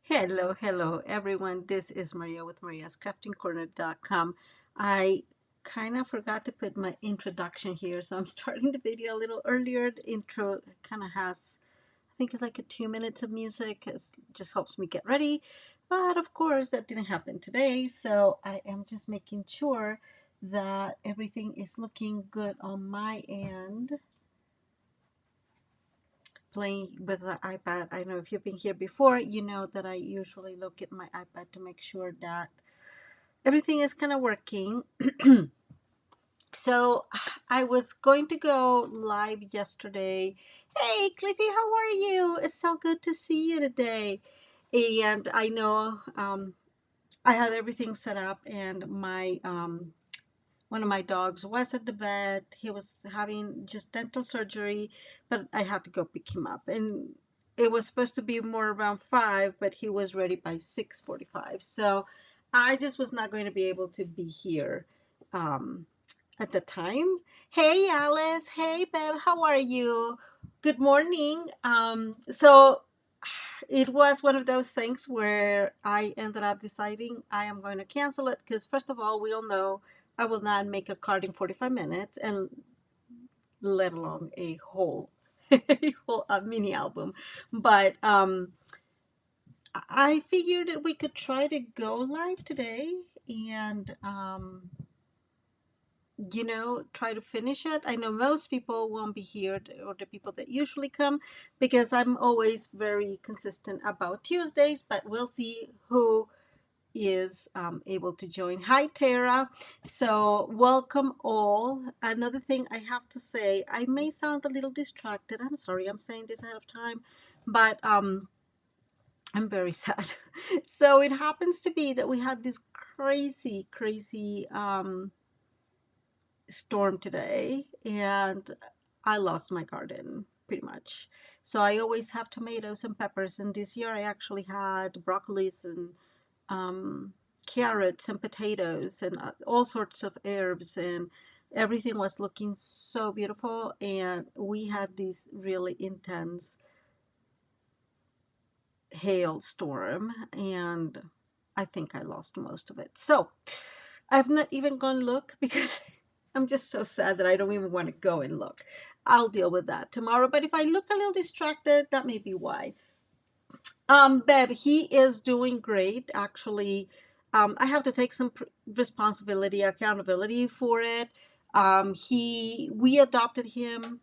Hello, everyone. This is Maria with mariascraftingcorner.com. I kind of forgot to put my introduction here, so I'm starting the video a little earlier. The intro kind of has, I think it's like a 2 minutes of music. It just helps me get ready. But of course, that didn't happen today, so I am just making sure that everything is looking good on my end. Playing with the iPad. I know if you've been here before, you know that I usually look at my iPad to make sure that everything is kind of working. So I was going to go live yesterday. Hey, Cliffy, how are you? It's so good to see you today. And I know I had everything set up, and my one of my dogs was at the vet. He was having just dental surgery, but I had to go pick him up. And it was supposed to be more around 5, but he was ready by 6:45. So I just was not going to be able to be here um, at the time. Hey, Alice. Hey, Bev. How are you? Good morning. So it was one of those things where I ended up deciding I am going to cancel it because, first of all, we all know I will not make a card in 45 minutes, and let alone a whole, a mini album. But I figured that we could try to go live today and try to finish it. I know most people won't be here, or the people that usually come, because I'm always very consistent about Tuesdays, but we'll see who is able to join. Hi, Tara. So, welcome all. Another thing I have to say, I may sound a little distracted. I'm sorry, I'm saying this ahead of time, but I'm very sad. So, it happens to be that we had this crazy storm today, and I lost my garden pretty much. So I always have tomatoes and peppers, and this year I actually had broccolis and um, carrots and potatoes and all sorts of herbs, and everything was looking so beautiful. And we had this really intense hailstorm, and I think I lost most of it. So I've not even gone look because I'm just so sad that I don't even want to go and look. I'll deal with that tomorrow. But if I look a little distracted, that may be why. Bev, he is doing great. Actually, I have to take some responsibility, accountability for it. We adopted him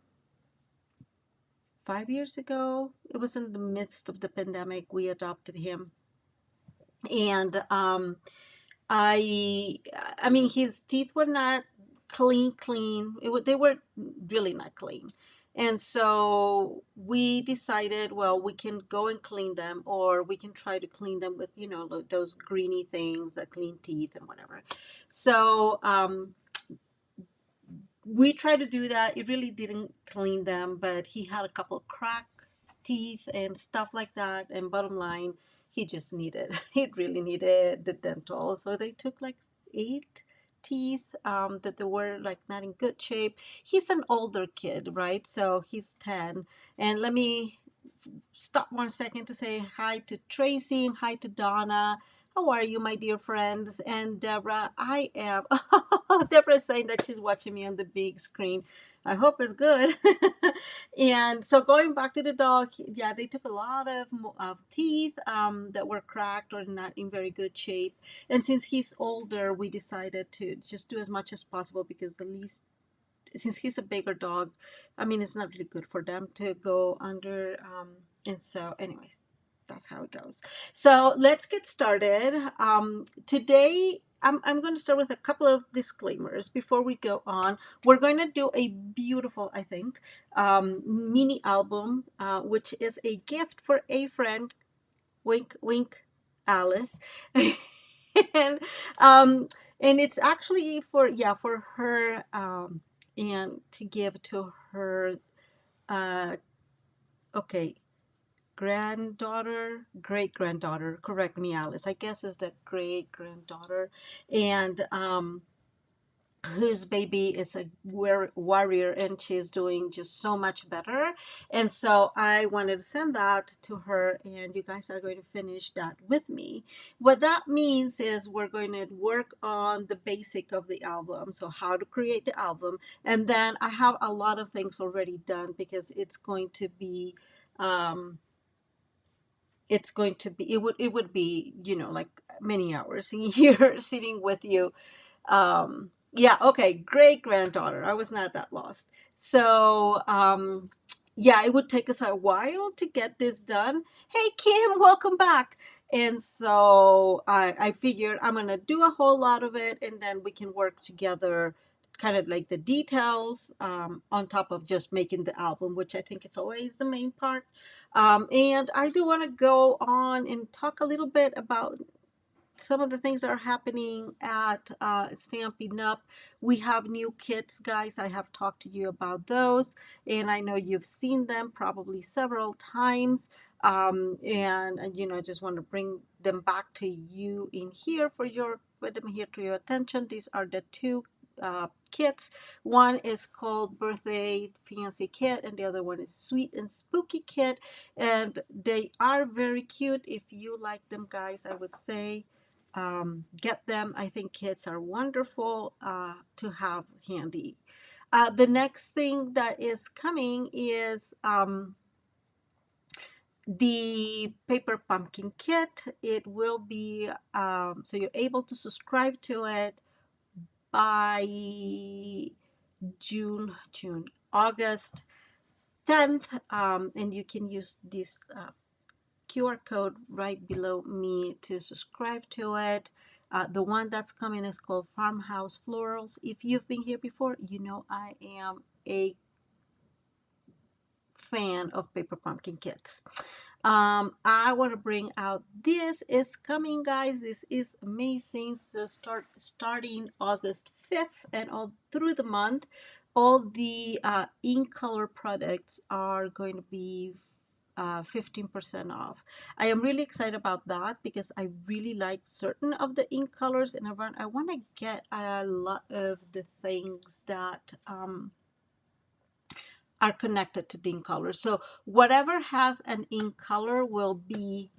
5 years ago. It was in the midst of the pandemic. We adopted him, and I, I mean, his teeth were not clean. They were really not clean. And so we decided, well, we can go and clean them, or we can try to clean them with, those greeny things that clean teeth and whatever. So we tried to do that. It really didn't clean them, but he had a couple of cracked teeth and stuff like that. And bottom line, he really needed the dental. So they took like 8 teeth that they were like not in good shape. He's an older kid, right? So he's 10. And let me stop 1 second to say hi to Tracy and hi to Donna. How are you, my dear friends? And Deborah, I am. Deborah's saying that she's watching me on the big screen. I hope it's good. And so going back to the dog, yeah, they took a lot of teeth that were cracked or not in very good shape. And since he's older, we decided to just do as much as possible because since he's a bigger dog, I mean, it's not really good for them to go under. And so, anyways, that's how it goes. So let's get started. Today, I'm going to start with a couple of disclaimers before we go on. We're going to do a beautiful, I think, mini album, which is a gift for a friend. Wink, wink, Alice. and um, and it's actually for her, and to give to her, uh, okay, granddaughter, great granddaughter. Correct me, Alice. I guess is the great granddaughter, and whose baby is a warrior, and she's doing just so much better. And so I wanted to send that to her, and you guys are going to finish that with me. What that means is we're going to work on the basic of the album, so how to create the album. And then I have a lot of things already done, because it's going to be it would be, like many hours here sitting with you. Yeah, okay, great granddaughter. I was not that lost. So yeah, it would take us a while to get this done. Hey Kim, welcome back. And so I figured I'm gonna do a whole lot of it, and then we can work together, kind of like the details, on top of just making the album, which I think is always the main part. And I do want to go on and talk a little bit about some of the things that are happening at Stampin' Up. We have new kits, guys. I have talked to you about those, and I know you've seen them probably several times. And I just want to bring them back to you in here put them here to your attention. These are the two kits. One is called Birthday Fancy Kit, and the other one is Sweet and Spooky Kit. And they are very cute. If you like them, guys, I would say get them. I think kits are wonderful to have handy. The next thing that is coming is the paper pumpkin kit. It will be so you're able to subscribe to it by August 10th, and you can use this QR code right below me to subscribe to it. The one that's coming is called Farmhouse Florals. If you've been here before, you know I am a fan of paper pumpkin kits. I want to bring out, this is coming, guys. This is amazing. So starting August 5th and all through the month, all the ink color products are going to be 15% off. I am really excited about that, because I really like certain of the ink colors, and I want to get a lot of the things that are connected to the ink color. So whatever has an ink color will be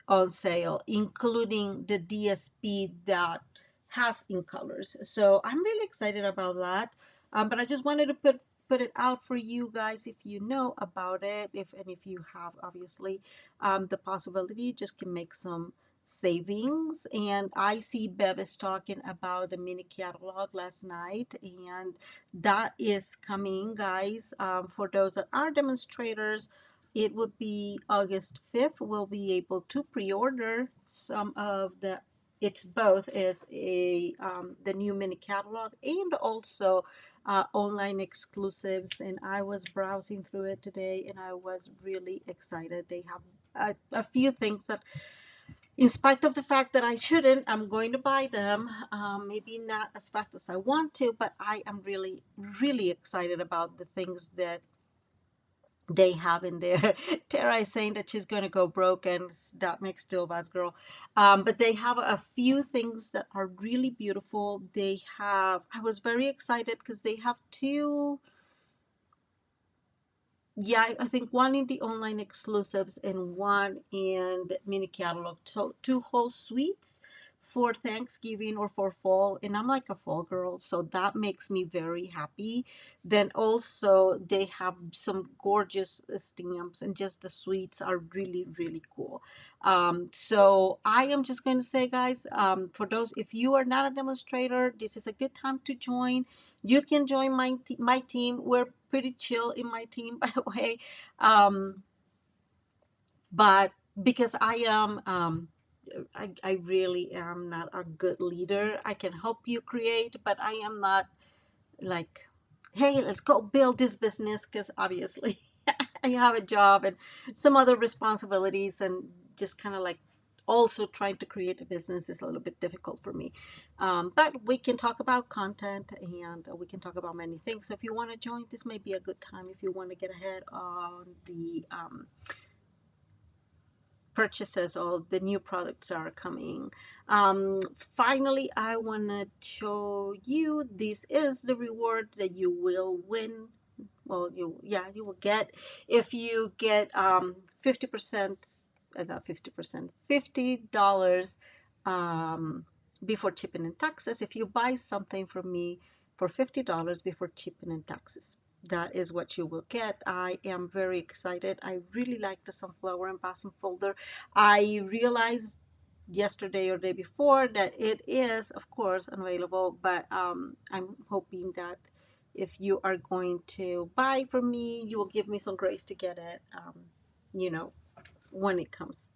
on sale, including the DSP that has ink colors. So I'm really excited about that. But I just wanted to put it out for you guys, if you know about it, if you have, obviously, the possibility, just can make some savings. And I see Bevis talking about the mini catalog last night, and that is coming, guys. For those that are demonstrators, it would be August 5th. We'll be able to pre-order some of it's both is a the new mini catalog, and also online exclusives. And I was browsing through it today, and I was really excited. They have a few things that, in spite of the fact that I shouldn't, I'm going to buy them. Maybe not as fast as I want to, but I am really, really excited about the things that they have in there. Tara is saying that she's going to go broke, and that makes two of us, girl. But they have a few things that are really beautiful. I was very excited because they have two, yeah, I think one in the online exclusives and one in the mini catalog. So two whole suites for Thanksgiving or for fall. And I'm like a fall girl, so that makes me very happy. Then also they have some gorgeous stamps, and just the suites are really, really cool. So I am just going to say, guys, for those, if you are not a demonstrator, this is a good time to join. You can join my team. We're pretty chill in my team, by the way. But because I am, I really am not a good leader. I can help you create, but I am not like, hey, let's go build this business, because obviously I have a job and some other responsibilities, and just kind of like also trying to create a business is a little bit difficult for me. But we can talk about content, and we can talk about many things. So if you want to join, this may be a good time if you want to get ahead on the purchases, all the new products are coming. Finally, I want to show you, this is the reward that you will win. Well, you will get if you get 50%, not 50%, $50 before shipping and taxes. If you buy something from me for $50 before shipping and taxes, that is what you will get. I am very excited. I really like the sunflower embossing folder. I realized yesterday or day before that it is, of course, unavailable, but I'm hoping that if you are going to buy from me, you will give me some grace to get it, you know, when it comes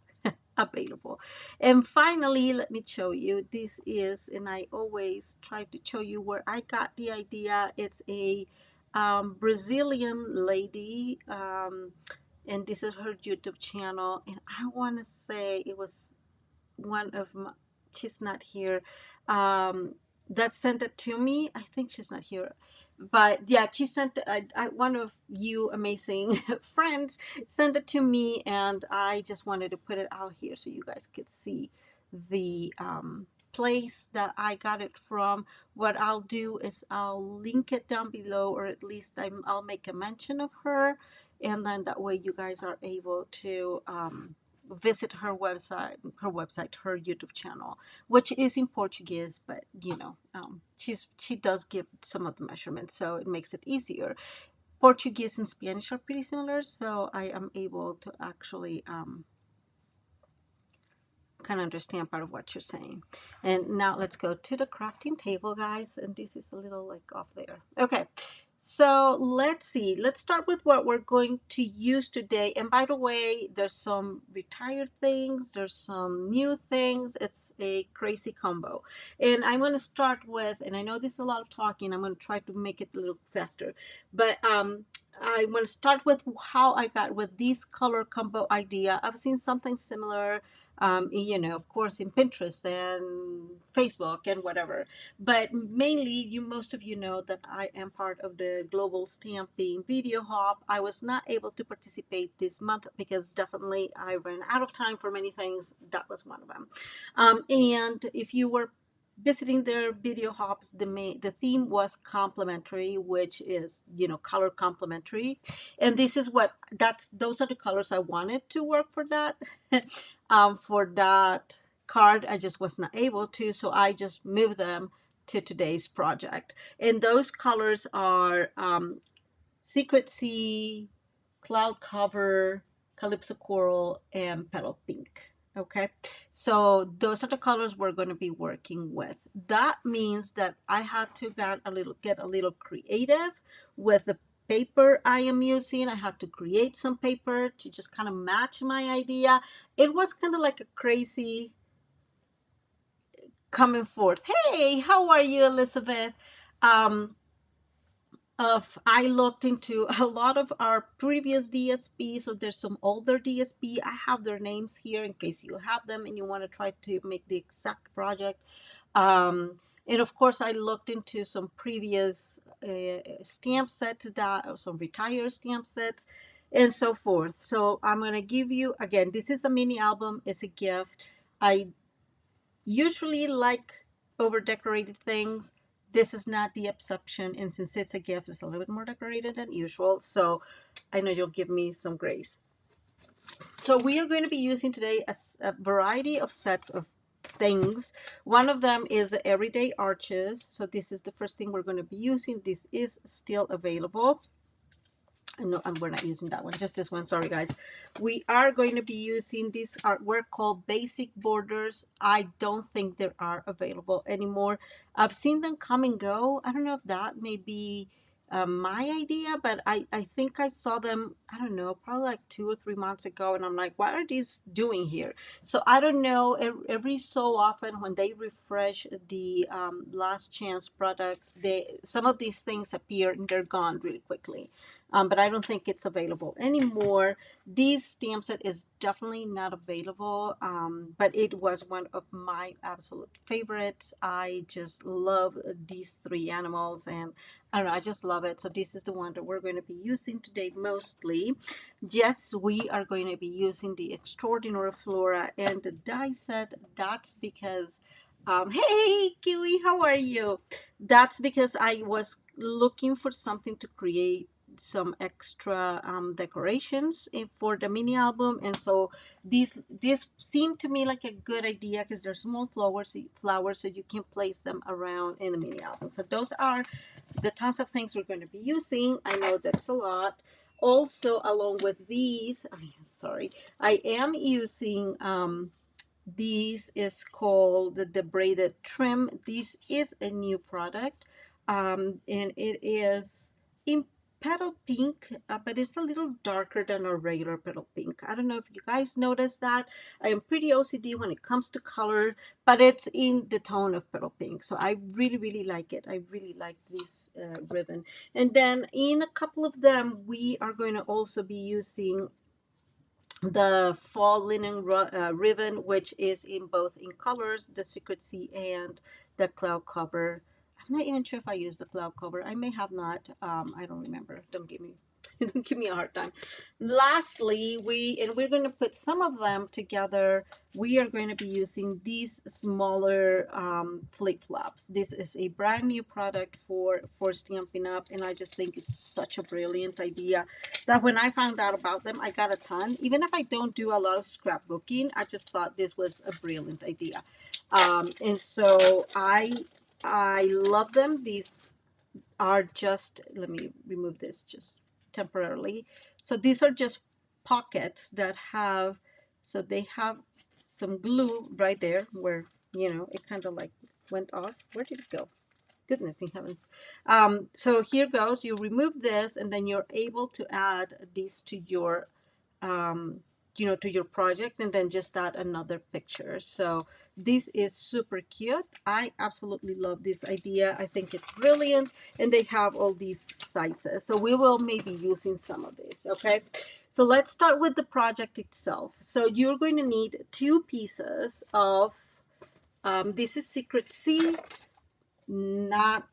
available. And finally, let me show you, this is, and I always try to show you where I got the idea. It's a Brazilian lady, and this is her YouTube channel, and I want to say it was one of my, she's not here, that sent it to me. I think she's not here, but yeah, she sent one of you amazing friends sent it to me, and I just wanted to put it out here so you guys could see the place that I got it from. What I'll do is I'll link it down below, or at least I'll make a mention of her, and then that way you guys are able to visit her YouTube channel, which is in Portuguese, but you know, she does give some of the measurements, so it makes it easier. Portuguese and Spanish are pretty similar, so I am able to actually kind of understand part of what you're saying. And now let's go to the crafting table, guys, and this is a little like off there. Okay, so let's see, let's start with what we're going to use today. And by the way, there's some retired things, there's some new things. It's a crazy combo, and I'm going to start with, and I know this is a lot of talking, I'm going to try to make it a little faster, but I want to start with how I got with this color combo idea. I've seen something similar, you know, of course, in Pinterest and Facebook and whatever. But mainly, most of you know that I am part of the Global Stamping Video Hop. I was not able to participate this month because definitely I ran out of time for many things. That was one of them. And if you were visiting their video hops, the theme was complementary, which is, you know, color complementary, and this is what those are the colors I wanted to work for that. For that card, I just was not able to, so I just moved them to today's project, and those colors are Secret Sea, Cloud Cover, Calypso Coral, and Petal Pink. Okay, so those are the colors we're going to be working with. That means that I had to get a little creative with the paper I am using. I had to create some paper to just kind of match my idea. It was kind of like a crazy coming forth. Hey, how are you, Elizabeth? I looked into a lot of our previous DSP, so there's some older DSP. I have their names here in case you have them and you want to try to make the exact project. And of course, I looked into some previous stamp sets, some retired stamp sets, and so forth. So I'm going to give you, again, this is a mini album, it's a gift. I usually like over decorated things. This is not the exception, and since it's a gift, it's a little bit more decorated than usual, so I know you'll give me some grace. So we are going to be using today a variety of sets of things. One of them is everyday arches, so this is the first thing we're going to be using. This is still available. No, we're not using that one, just this one. Sorry, guys. We are going to be using this artwork called Basic Borders. I don't think they are available anymore. I've seen them come and go. I don't know if that may be my idea, but I think I saw them, I don't know, probably like 2 or 3 months ago, and I'm like, what are these doing here? So I don't know, every so often when they refresh the last chance products, some of these things appear and they're gone really quickly. but I don't think it's available anymore. This stamp set is definitely not available, but it was one of my absolute favorites. I just love these three animals, and I don't know, I just love it. So this is the one that we're going to be using today mostly. Yes, we are going to be using the Extraordinary Flora and the die set. That's because hey Kiwi, how are you? That's because I was looking for something to create some extra decorations for the mini album, and so this seemed to me like a good idea because they're small flowers, so you can place them around in a mini album. So those are the tons of things we're going to be using. I know that's a lot. Also, along with these, sorry, I am using this is called the braided trim. This is a new product, and it is in petal pink, but it's a little darker than a regular petal pink. I don't know if you guys noticed that. I am pretty OCD when it comes to color, but it's in the tone of petal pink. So I really, really like it. I really like this ribbon. And then in a couple of them, we are going to also be using the fall linen ribbon, which is in both in colors, the Secret Sea and the cloud cover. I'm not even sure if I used the cloud cover. I may have not. I don't remember. Don't give me don't give me a hard time. Lastly, we're going to put some of them together. We are going to be using these smaller flip-flops. This is a brand new product for Stampin' Up, and I just think it's such a brilliant idea that when I found out about them, I got a ton. Even if I don't do a lot of scrapbooking, I just thought this was a brilliant idea. And so I love them. These are just, let me remove this just temporarily. So these are just pockets that have, so they have some glue right there where, you know, it kind of like went off. Where did it go? Goodness in heavens. So here goes. You remove this, and then you're able to add these to your to your project, and then just add another picture. So this is super cute. I absolutely love this idea. I think it's brilliant, and they have all these sizes. So we will maybe using some of this. Okay, so let's start with the project itself. So you're going to need two pieces of this is Secret Sea. Not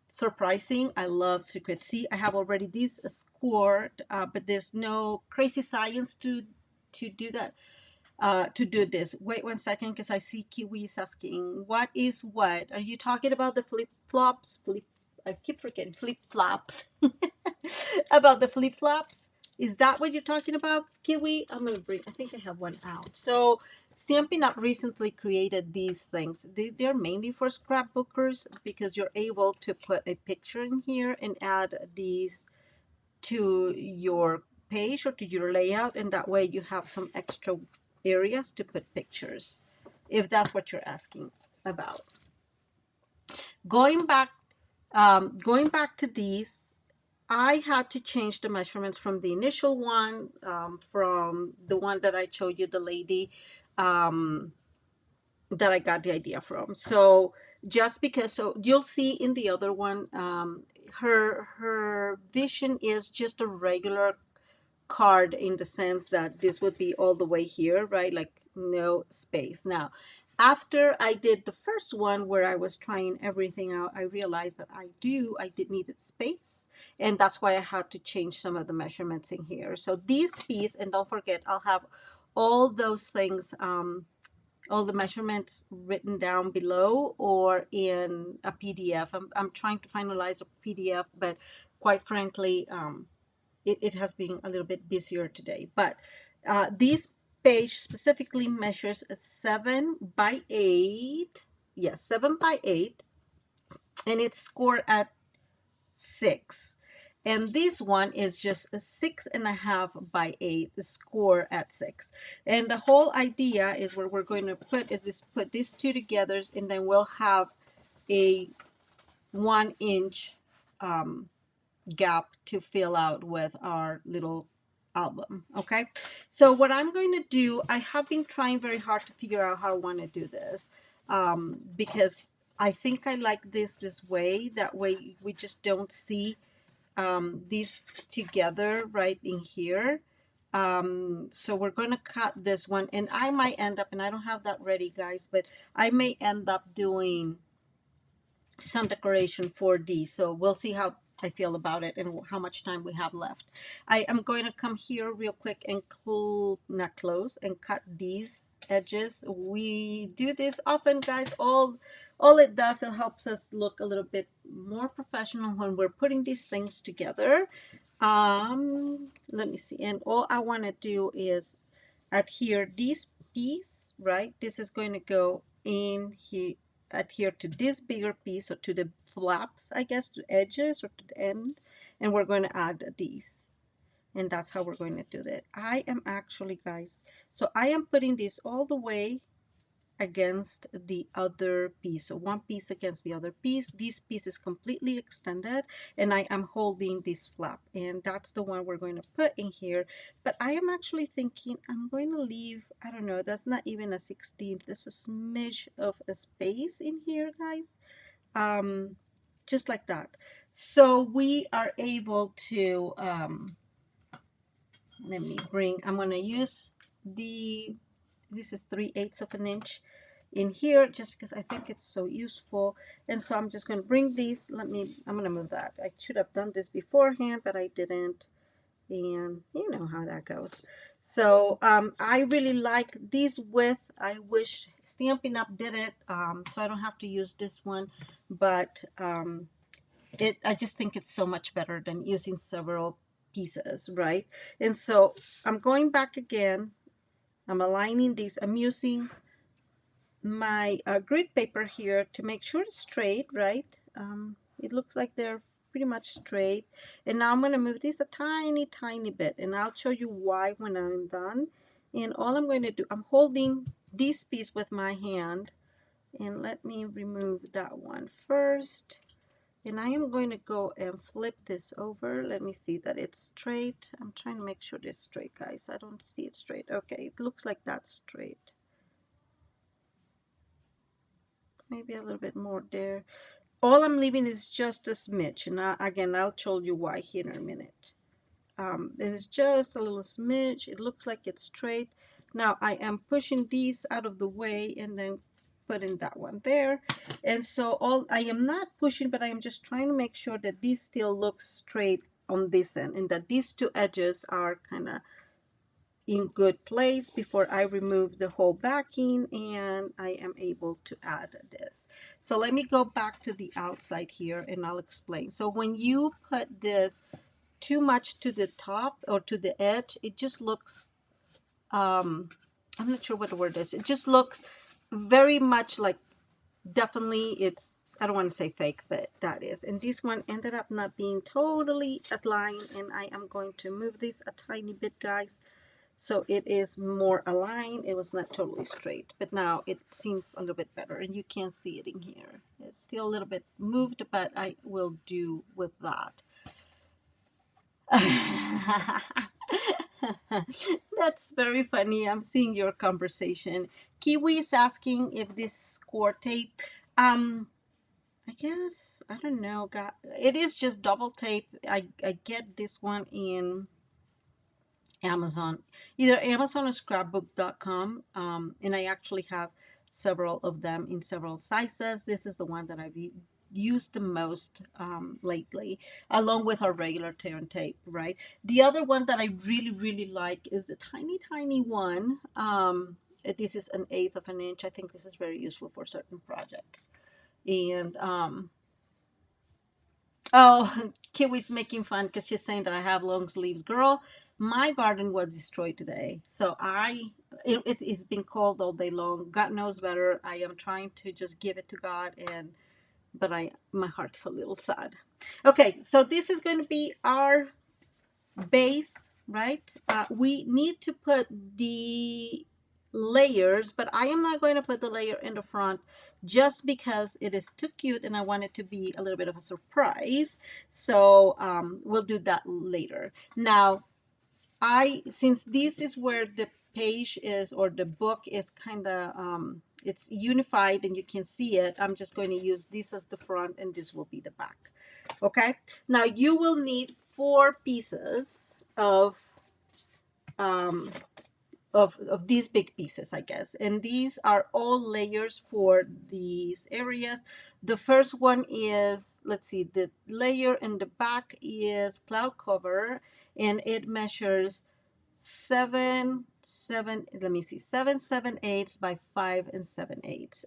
surprising. I love Secret Sea. I have already this scored, but there's no crazy science to do that. To do this. Wait 1 second, because I see Kiwi is asking, what is what? Are you talking about the flip flops? I keep forgetting flip flops. About the flip flops? Is that what you're talking about, Kiwi? I'm gonna bring. I think I have one out. So Stampin' Up recently created these things. They're mainly for scrapbookers because you're able to put a picture in here and add these to your page or to your layout, and that way you have some extra areas to put pictures, if that's what you're asking about. Going back, going back to these, I had to change the measurements from the initial one, from the one that I showed you, the lady that I got the idea from. So just because, so you'll see in the other one, her vision is just a regular card in the sense that this would be all the way here, right? Like no space. Now, after I did the first one where I was trying everything out, I realized that I did needed space. And that's why I had to change some of the measurements in here. So this piece, and don't forget, I'll have all those things, all the measurements written down below or in a PDF. I'm trying to finalize a PDF, but quite frankly, it has been a little bit busier today. But this page specifically measures a 7 by 8. Yes, 7 by 8, and it's scored at 6. And this one is just a 6.5 by 8, score at 6. And the whole idea is what we're going to put is this, put these two together, and then we'll have a 1-inch gap to fill out with our little album. Okay, so what I'm going to do, I have been trying very hard to figure out how I want to do this, because I think I like this way. That way we just don't see these together right in here. So we're going to cut this one, and I might end up, and I don't have that ready, guys, but I may end up doing some decoration for these. So we'll see how I feel about it and how much time we have left. I am going to come here real quick and not close and cut these edges. We do this often, guys. All it does, it helps us look a little bit more professional when we're putting these things together. Let me see. And all I want to do is adhere this piece, right? This is going to go in here, adhere to this bigger piece, or to the flaps, I guess, to edges or to the end, and we're going to add these, and that's how we're going to do that. I am actually, guys, so I am putting this all the way against the other piece. So one piece against the other piece. This piece is completely extended, and I am holding this flap, and that's the one we're going to put in here. But I am actually thinking I'm going to leave, I don't know, that's not even a 16th. There's a smidge of a space in here, guys. Just like that. So we are able to, let me bring, I'm going to use this is 3/8 of an inch in here, just because I think it's so useful. And so I'm just going to bring these, I'm going to move that. I should have done this beforehand, but I didn't, and you know how that goes. So I really like this width. I wish Stampin' Up did it, so I don't have to use this one, but I just think it's so much better than using several pieces, right? And so I'm going back again. I'm aligning these. I'm using my grid paper here to make sure it's straight, right? It looks like they're pretty much straight. And now I'm going to move this a tiny bit, and I'll show you why when I'm done. And all I'm going to do, I'm holding this piece with my hand, and let me remove that one first. And I am going to go and flip this over. Let me see that it's straight. I'm trying to make sure it's straight, guys. I don't see it straight. Okay, it looks like that's straight. Maybe a little bit more there. All I'm leaving is just a smidge. And again, I'll show you why here in a minute. It is just a little smidge. It looks like it's straight. Now I am pushing these out of the way and then putting that one there. And so I am not pushing, but I am just trying to make sure that this still looks straight on this end, and that these two edges are kind of in good place before I remove the whole backing, and I am able to add this. So let me go back to the outside here and I'll explain. So when you put this too much to the top or to the edge, it just looks, I'm not sure what the word is. It just looks very much like, definitely it's, I don't want to say fake, but that is. And this one ended up not being totally aligned, and I am going to move this a tiny bit, guys, so it is more aligned. It was not totally straight, but now it seems a little bit better, and you can see it in here. It's still a little bit moved, but I will do with that. That's very funny. I'm seeing your conversation. Kiwi is asking if this is score tape. I guess, I don't know. God, it is just double tape. I get this one in Amazon, either Amazon or scrapbook.com. And I actually have several of them in several sizes. This is the one that I've used the most lately, along with our regular tear and tape, right? The other one that I really like is the tiny one. This is 1/8 of an inch. I think this is very useful for certain projects. And oh, Kiwi's making fun because she's saying that I have long sleeves. Girl, my garden was destroyed today. So it's been cold all day long. God knows better. I am trying to just give it to God, but my heart's a little sad. Okay, so this is going to be our base, right? We need to put the layers, but I am not going to put the layer in the front just because it is too cute and I want it to be a little bit of a surprise. So we'll do that later. Now, since this is where the page is, or the book is kind of, it's unified and you can see it, I'm just going to use this as the front and this will be the back. Okay, now you will need 4 pieces um, of these big pieces, I guess. And these are all layers for these areas. The first one is, let's see, the layer in the back is cloud cover, and it measures 7 7 by 5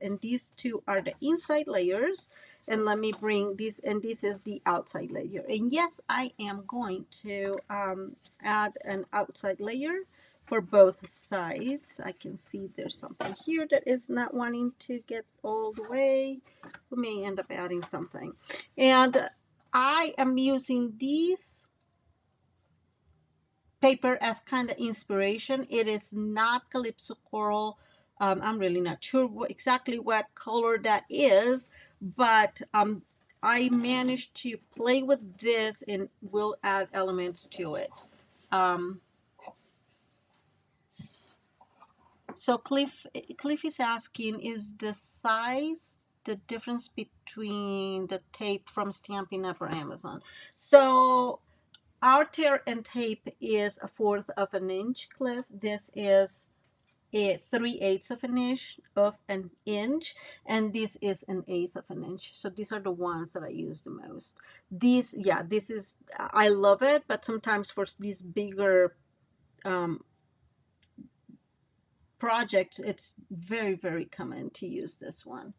and these two are the inside layers. And let me bring this, and this is the outside layer. And yes, I am going to add an outside layer for both sides. I can see there's something here that is not wanting to get all the way. We may end up adding something. And I am using these paper as kind of inspiration. It is not Calypso Coral. I'm really not sure exactly what color that is, but I managed to play with this and will add elements to it. So Cliff is asking, is the size the difference between the tape from Stampin' Up or Amazon? So our tear and tape is 1/4 of an inch, Cliff. This is a 3/8 of an inch, and this is 1/8 of an inch. So these are the ones that I use the most. These, yeah, this is, I love it, but sometimes for these bigger projects, it's very, very common to use this one.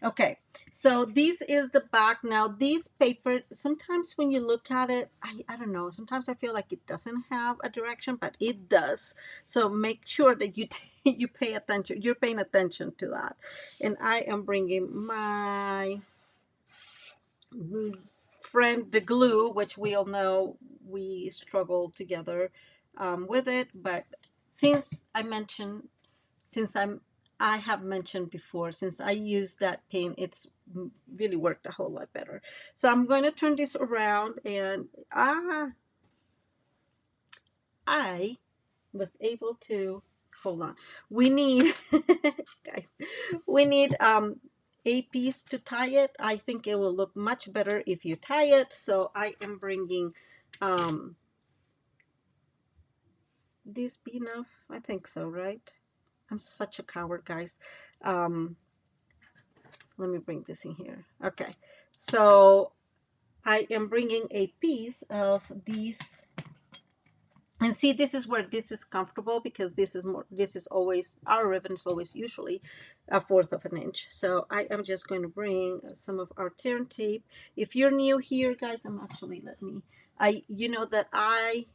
Okay, so this is the back. Now this paper, sometimes when you look at it, I don't know, sometimes I feel like it doesn't have a direction, but it does. So make sure that you you pay attention, you're paying attention to that. And I am bringing my friend the glue, which we all know we struggle together with it, but since I mentioned, since I have mentioned before, since I use that paint, it's really worked a whole lot better. So I'm going to turn this around, and I was able to, hold on. We need, guys, we need a piece to tie it. I think it will look much better if you tie it. So I am bringing, this be enough? I think so, right? I'm such a coward, guys. Let me bring this in here. Okay, so I am bringing a piece of these, and see, this is where this is comfortable, because this is more, this is always, our ribbon is always usually 1/4 of an inch. So I am just going to bring some of our tear and tape. If you're new here, guys, I'm actually, you know that I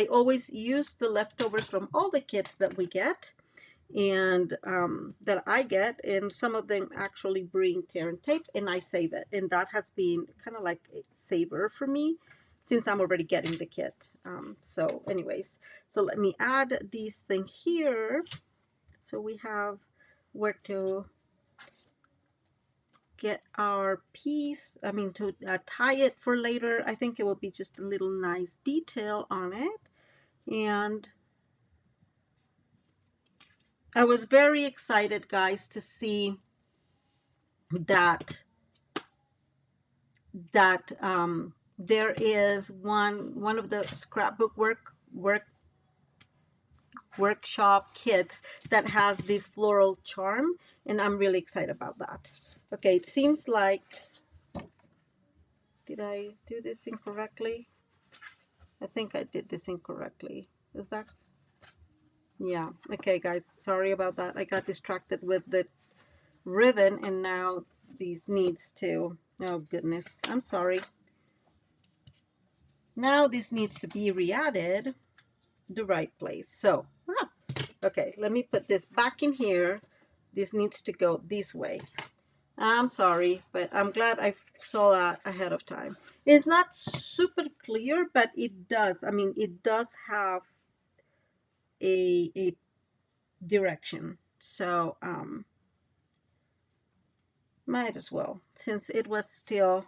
always use the leftovers from all the kits that we get, and that I get, and some of them actually bring tear and tape, and I save it, and that has been kind of like a saver for me since I'm already getting the kit. So anyways, so let me add these thing here, so we have where to get our piece, I mean to tie it for later. I think it will be just a little nice detail on it. And I was very excited, guys, to see that there is one of the scrapbook workshop kits that has this floral charm, and I'm really excited about that. Okay, it seems like, did I do this incorrectly? I think I did this incorrectly. Is that, yeah, okay, guys, sorry about that. I got distracted with the ribbon, and now these needs to, oh goodness, I'm sorry. Now this needs to be re-added the right place. So, okay, let me put this back in here. This needs to go this way. I'm sorry, but I'm glad I saw that ahead of time. It's not super clear, but it does. I mean, it does have a direction. So, might as well, since it was still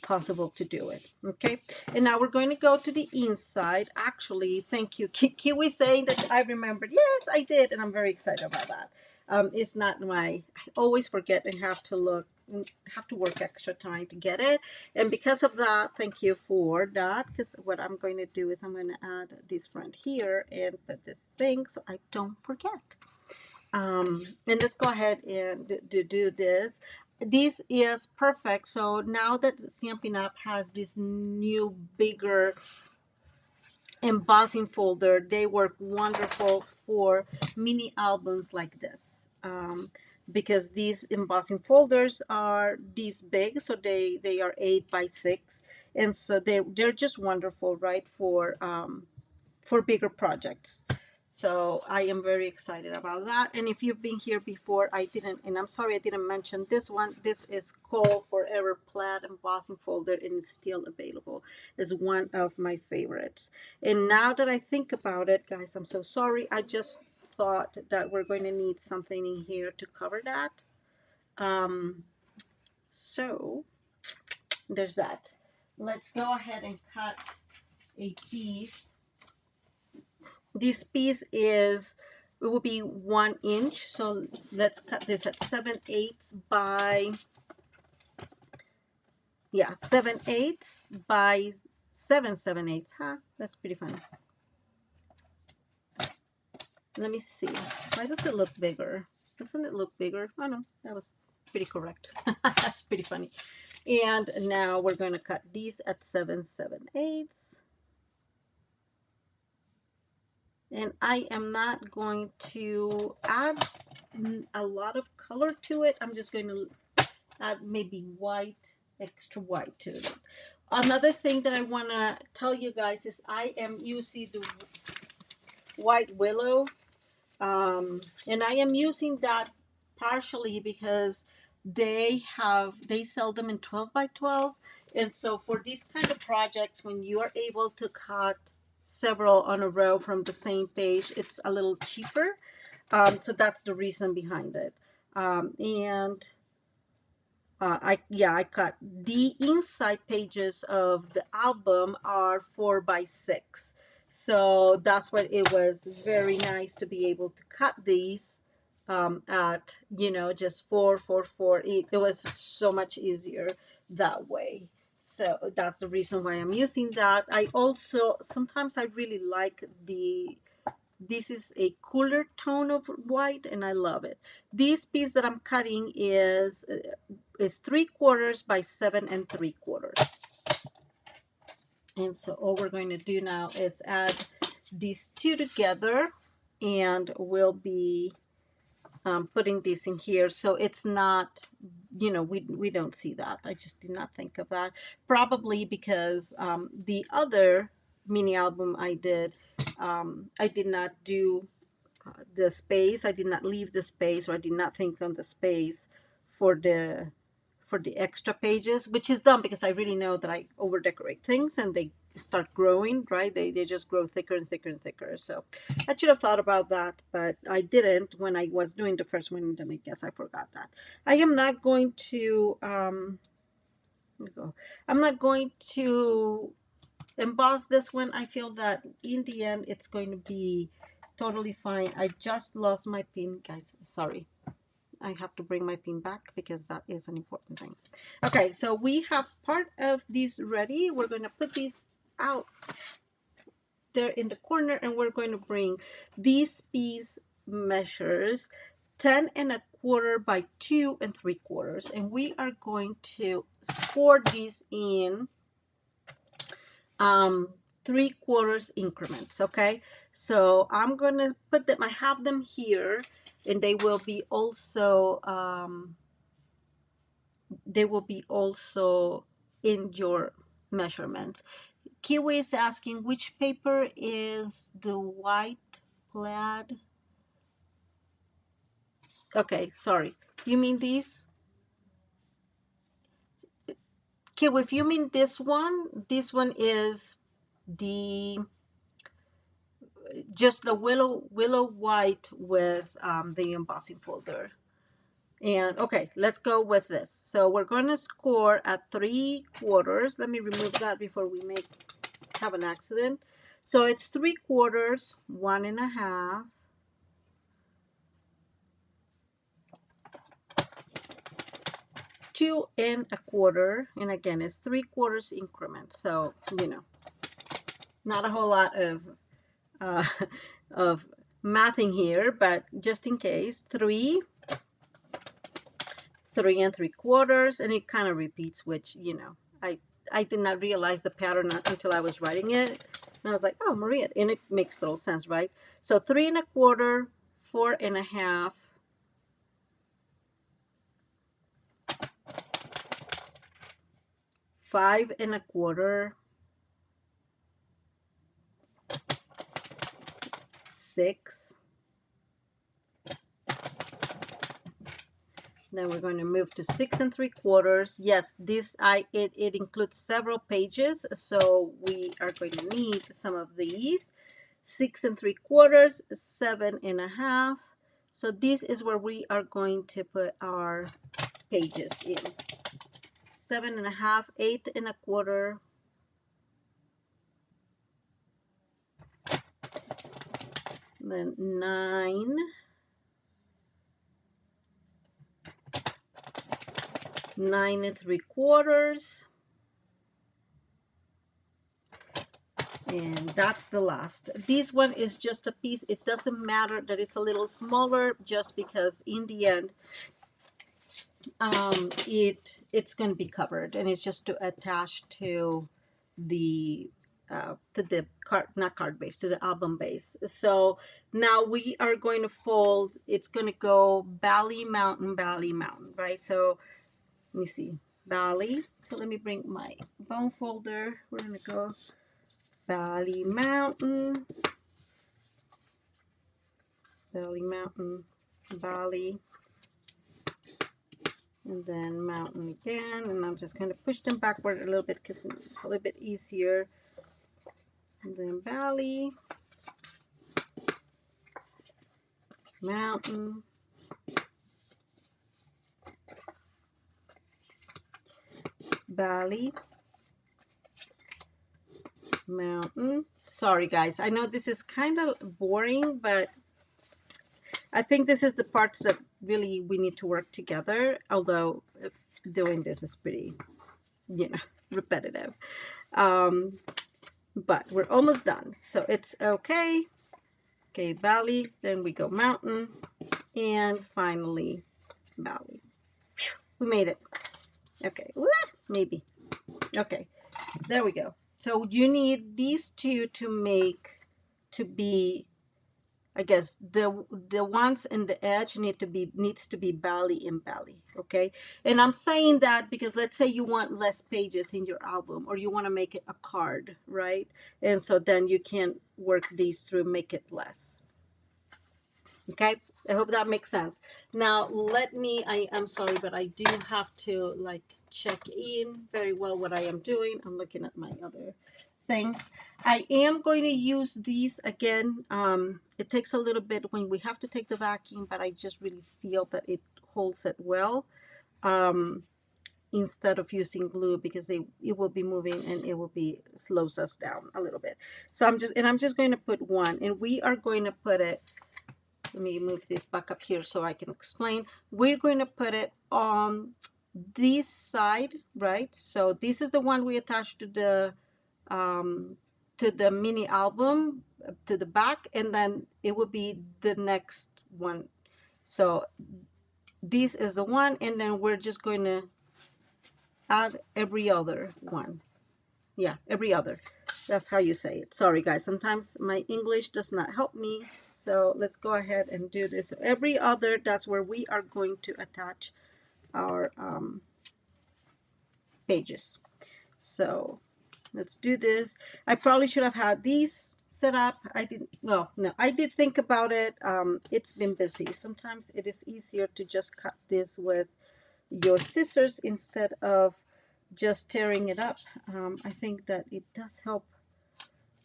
possible to do it. Okay, and now we're going to go to the inside. Actually, thank you, Kiwi, saying that I remembered. Yes, I did, and I'm very excited about that. It's not my, I always forget and have to look have to work extra time to get it. And because of that, thank you for that, because what I'm going to do is I'm going to add this front here and put this thing so I don't forget. And let's go ahead and do this. This is perfect. So now that Stampin' Up! Has this new, bigger embossing folder, they work wonderful for mini albums like this. Because these embossing folders are this big, so they are 8 by 6, and so they're just wonderful, right, for bigger projects. So I am very excited about that. And if you've been here before, I didn't, and I'm sorry I didn't mention this one. This is called Forever Plaid Embossing Folder, and it's still available. It's one of my favorites. And now that I think about it, guys, I'm so sorry. I just thought that we're going to need something in here to cover that. So there's that. Let's go ahead and cut a piece. This piece is, it will be 1 inch. So let's cut this at 7/8 by, yeah, 7/8 by 7/7/8. Huh? That's pretty funny. Let me see. Why does it look bigger? Doesn't it look bigger? Oh no, that was pretty correct. That's pretty funny. And now we're going to cut these at 7/7/8. And I am not going to add a lot of color to it. I'm just going to add maybe white, extra white to it. Another thing that I want to tell you guys is I am using the white willow. And I am using that partially because they sell them in 12 by 12. And so for these kind of projects, when you are able to cut several on a row from the same page, it's a little cheaper. So that's the reason behind it. I cut the inside pages of the album are 4 by 6. So that's why it was very nice to be able to cut these at, you know, just 4 4 4. It was so much easier that way. So that's the reason why I'm using that. I also, sometimes I really like this is a cooler tone of white, and I love it. This piece that I'm cutting is 3/4 by 7 3/4. And so all we're going to do now is add these two together, and we'll be putting this in here. So it's not, you know, we don't see that. I just did not think of that. Probably because the other mini album I did not do the space. I did not leave the space, or I did not think on the space for the extra pages, which is dumb because I really know that I over decorate things and they start growing, right? They just grow thicker and thicker and thicker. So I should have thought about that, but I didn't when I was doing the first one, and then I guess I forgot that. I am not going to I'm not going to emboss this one. I feel that in the end it's going to be totally fine. I just lost my pin, guys. Sorry. I have to bring my pin back because that is an important thing. Okay, so we have part of these ready. We're going to put these out there in the corner, and we're going to bring these piece measures 10 1/4 by 2 3/4, and we are going to score these in 3/4 increments. Okay, so I'm gonna put them, I have them here, and they will be also in your measurements. Kiwi is asking, which paper is the white plaid? Okay, sorry, you mean these? Kiwi, if you mean this one is the just the willow white with the embossing folder. And okay, let's go with this. So we're going to score at 3/4. Let me remove that before we have an accident. So it's 3/4, 1 1/2, 2¼ and again it's 3/4 increments, so you know, not a whole lot uh, of mathing here, but just in case, 3, 3¾ and it kind of repeats, which you know, I did not realize the pattern until I was writing it, and I was like, oh, Maria, and it makes total sense, right? So 3¼ 4½, 5¼ 6. Then we're going to move to 6¾ Yes, this it includes several pages, so we are going to need some of these. 6¾ 7½. So this is where we are going to put our pages in. 7½, 8¼ then 9, 9¾ and that's the last. This one is just a piece. It doesn't matter that it's a little smaller, just because in the end it's going to be covered, and it's just to attach to the card, not card base, to the album base. So now we are going to fold. It's going to go valley, mountain, right? So let me see, valley. So let me bring my bone folder. We're going to go valley, mountain, valley, mountain, valley, and then mountain again. And I'm just going to push them backward a little bit because it's a little bit easier. And then valley, mountain, valley, mountain. Sorry guys, I know this is kind of boring, but I think this is the parts that really we need to work together, although doing this is pretty, you know, repetitive. But we're almost done, so it's okay. Okay, valley, then we go mountain, and finally valley. Whew, we made it. Okay, maybe. Okay, there we go. So you need these two to be, I guess the ones in the edge needs to be valley and valley, okay? And I'm saying that because let's say you want less pages in your album, or you want to make it a card, right? And so then you can work these through, make it less. Okay, I hope that makes sense. Now let me, I'm sorry, but I do have to like check in very well what I am doing. I'm looking at my other things. I am going to use these again. It takes a little bit when we have to take the vacuum, but I just really feel that it holds it well, instead of using glue, because it will be moving and it will be slows us down a little bit. So I'm just going to put one, and we are going to put it, let me move this back up here so I can explain. We're going to put it on this side, right? So this is the one we attached to the mini album, to the back, and then it will be the next one. So this is the one, and then we're just going to add every other one. Yeah, every other. That's how you say it. Sorry guys, sometimes my English does not help me. So let's go ahead and do this. So every other, that's where we are going to attach our pages. So let's do this. I probably should have had these set up. I didn't, well, no, I did think about it. It's been busy. Sometimes it is easier to just cut this with your scissors instead of just tearing it up. I think that it does help.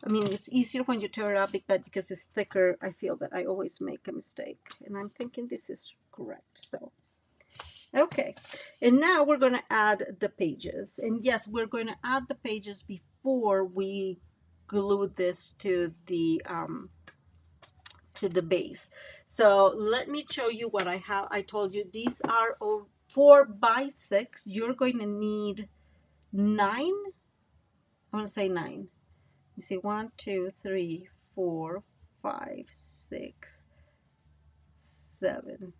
I mean, it's easier when you tear it up, but because it's thicker, I feel that I always make a mistake. And I'm thinking this is correct. So, okay. And now we're going to add the pages. And yes, we're going to add the pages before we glue this to the base. So let me show you what I have. I told you these are 4x6, you're going to need 9. I want to say 9. You see, 1, 2, 3, 4, 5, 6, 7,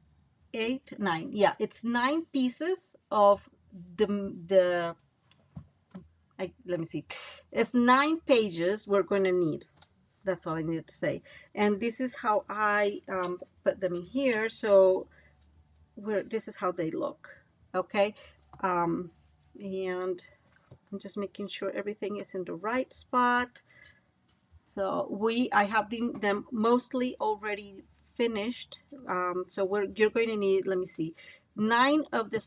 8, 9. Yeah, it's 9 pieces of the let me see. It's 9 pages we're going to need. That's all I needed to say. And this is how I put them in here. So this is how they look. Okay. And I'm just making sure everything is in the right spot. So I have them mostly already finished. So you're going to need, let me see, 9 of the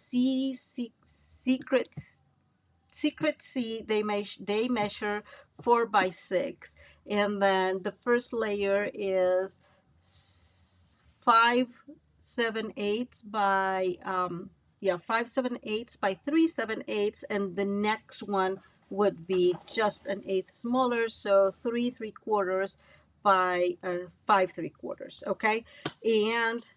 secret C, they measure 4x6, and then the first layer is 5/7/8 by 5/7/8 by 3/7/8, and the next one would be just an eighth smaller, so 3/3 by 5/3. Okay, and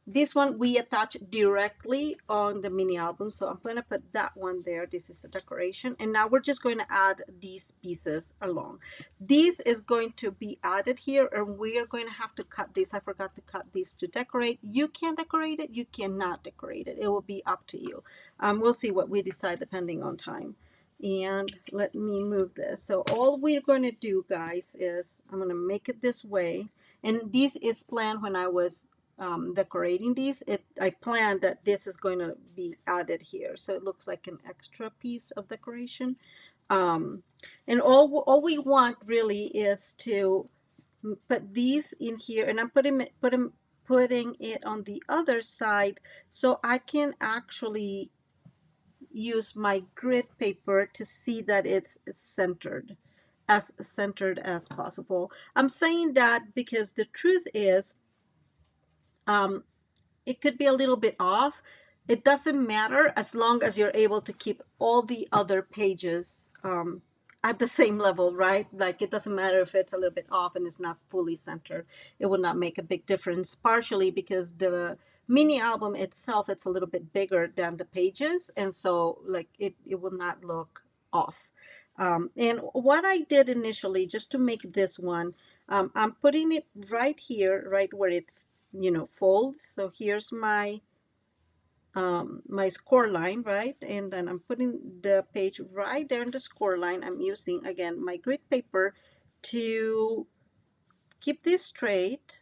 this one we attach directly on the mini album, so I'm going to put that one there. This is a decoration, and now we're just going to add these pieces along. This is going to be added here, and we are going to have to cut this. I forgot to cut this to decorate. You can decorate it, you cannot decorate it. It will be up to you. We'll see what we decide depending on time. And let me move this. So all we're going to do, guys, is I'm going to make it this way, and this is planned when I was decorating these. I planned that this is going to be added here, so it looks like an extra piece of decoration. And all we want really is to put these in here, and I'm putting it on the other side so I can actually use my grid paper to see that it's centered as possible. I'm saying that because the truth is, it could be a little bit off. It doesn't matter as long as you're able to keep all the other pages at the same level, right? Like, it doesn't matter if it's a little bit off and it's not fully centered. It will not make a big difference, partially because the mini album itself, it's a little bit bigger than the pages, and so like it will not look off. And what I did initially, just to make this one, I'm putting it right here, right where it folds. So here's my my score line, right? And then I'm putting the page right there in the score line. I'm using, again, my grid paper to keep this straight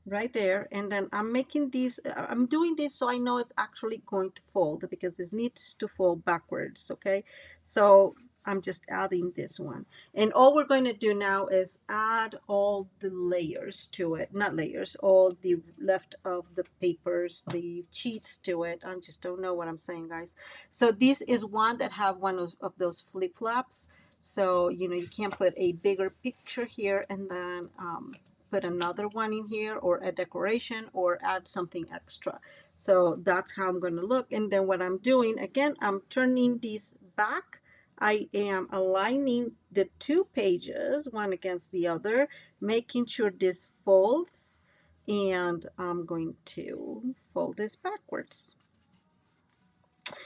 right there. And then I'm making these, I'm doing this so I know it's actually going to fold, because this needs to fold backwards. Okay, so I'm just adding this one, and all we're going to do now is add all the layers to it, not layers, all the left of the papers, the sheets to it. I just don't know what I'm saying, guys. So this is one that have one of those flip-flops, so you can't put a bigger picture here and then put another one in here, or a decoration, or add something extra. So that's how I'm going to look. And then what I'm doing, again, I'm turning these back. I am aligning the 2 pages one against the other, making sure this folds, and I'm going to fold this backwards.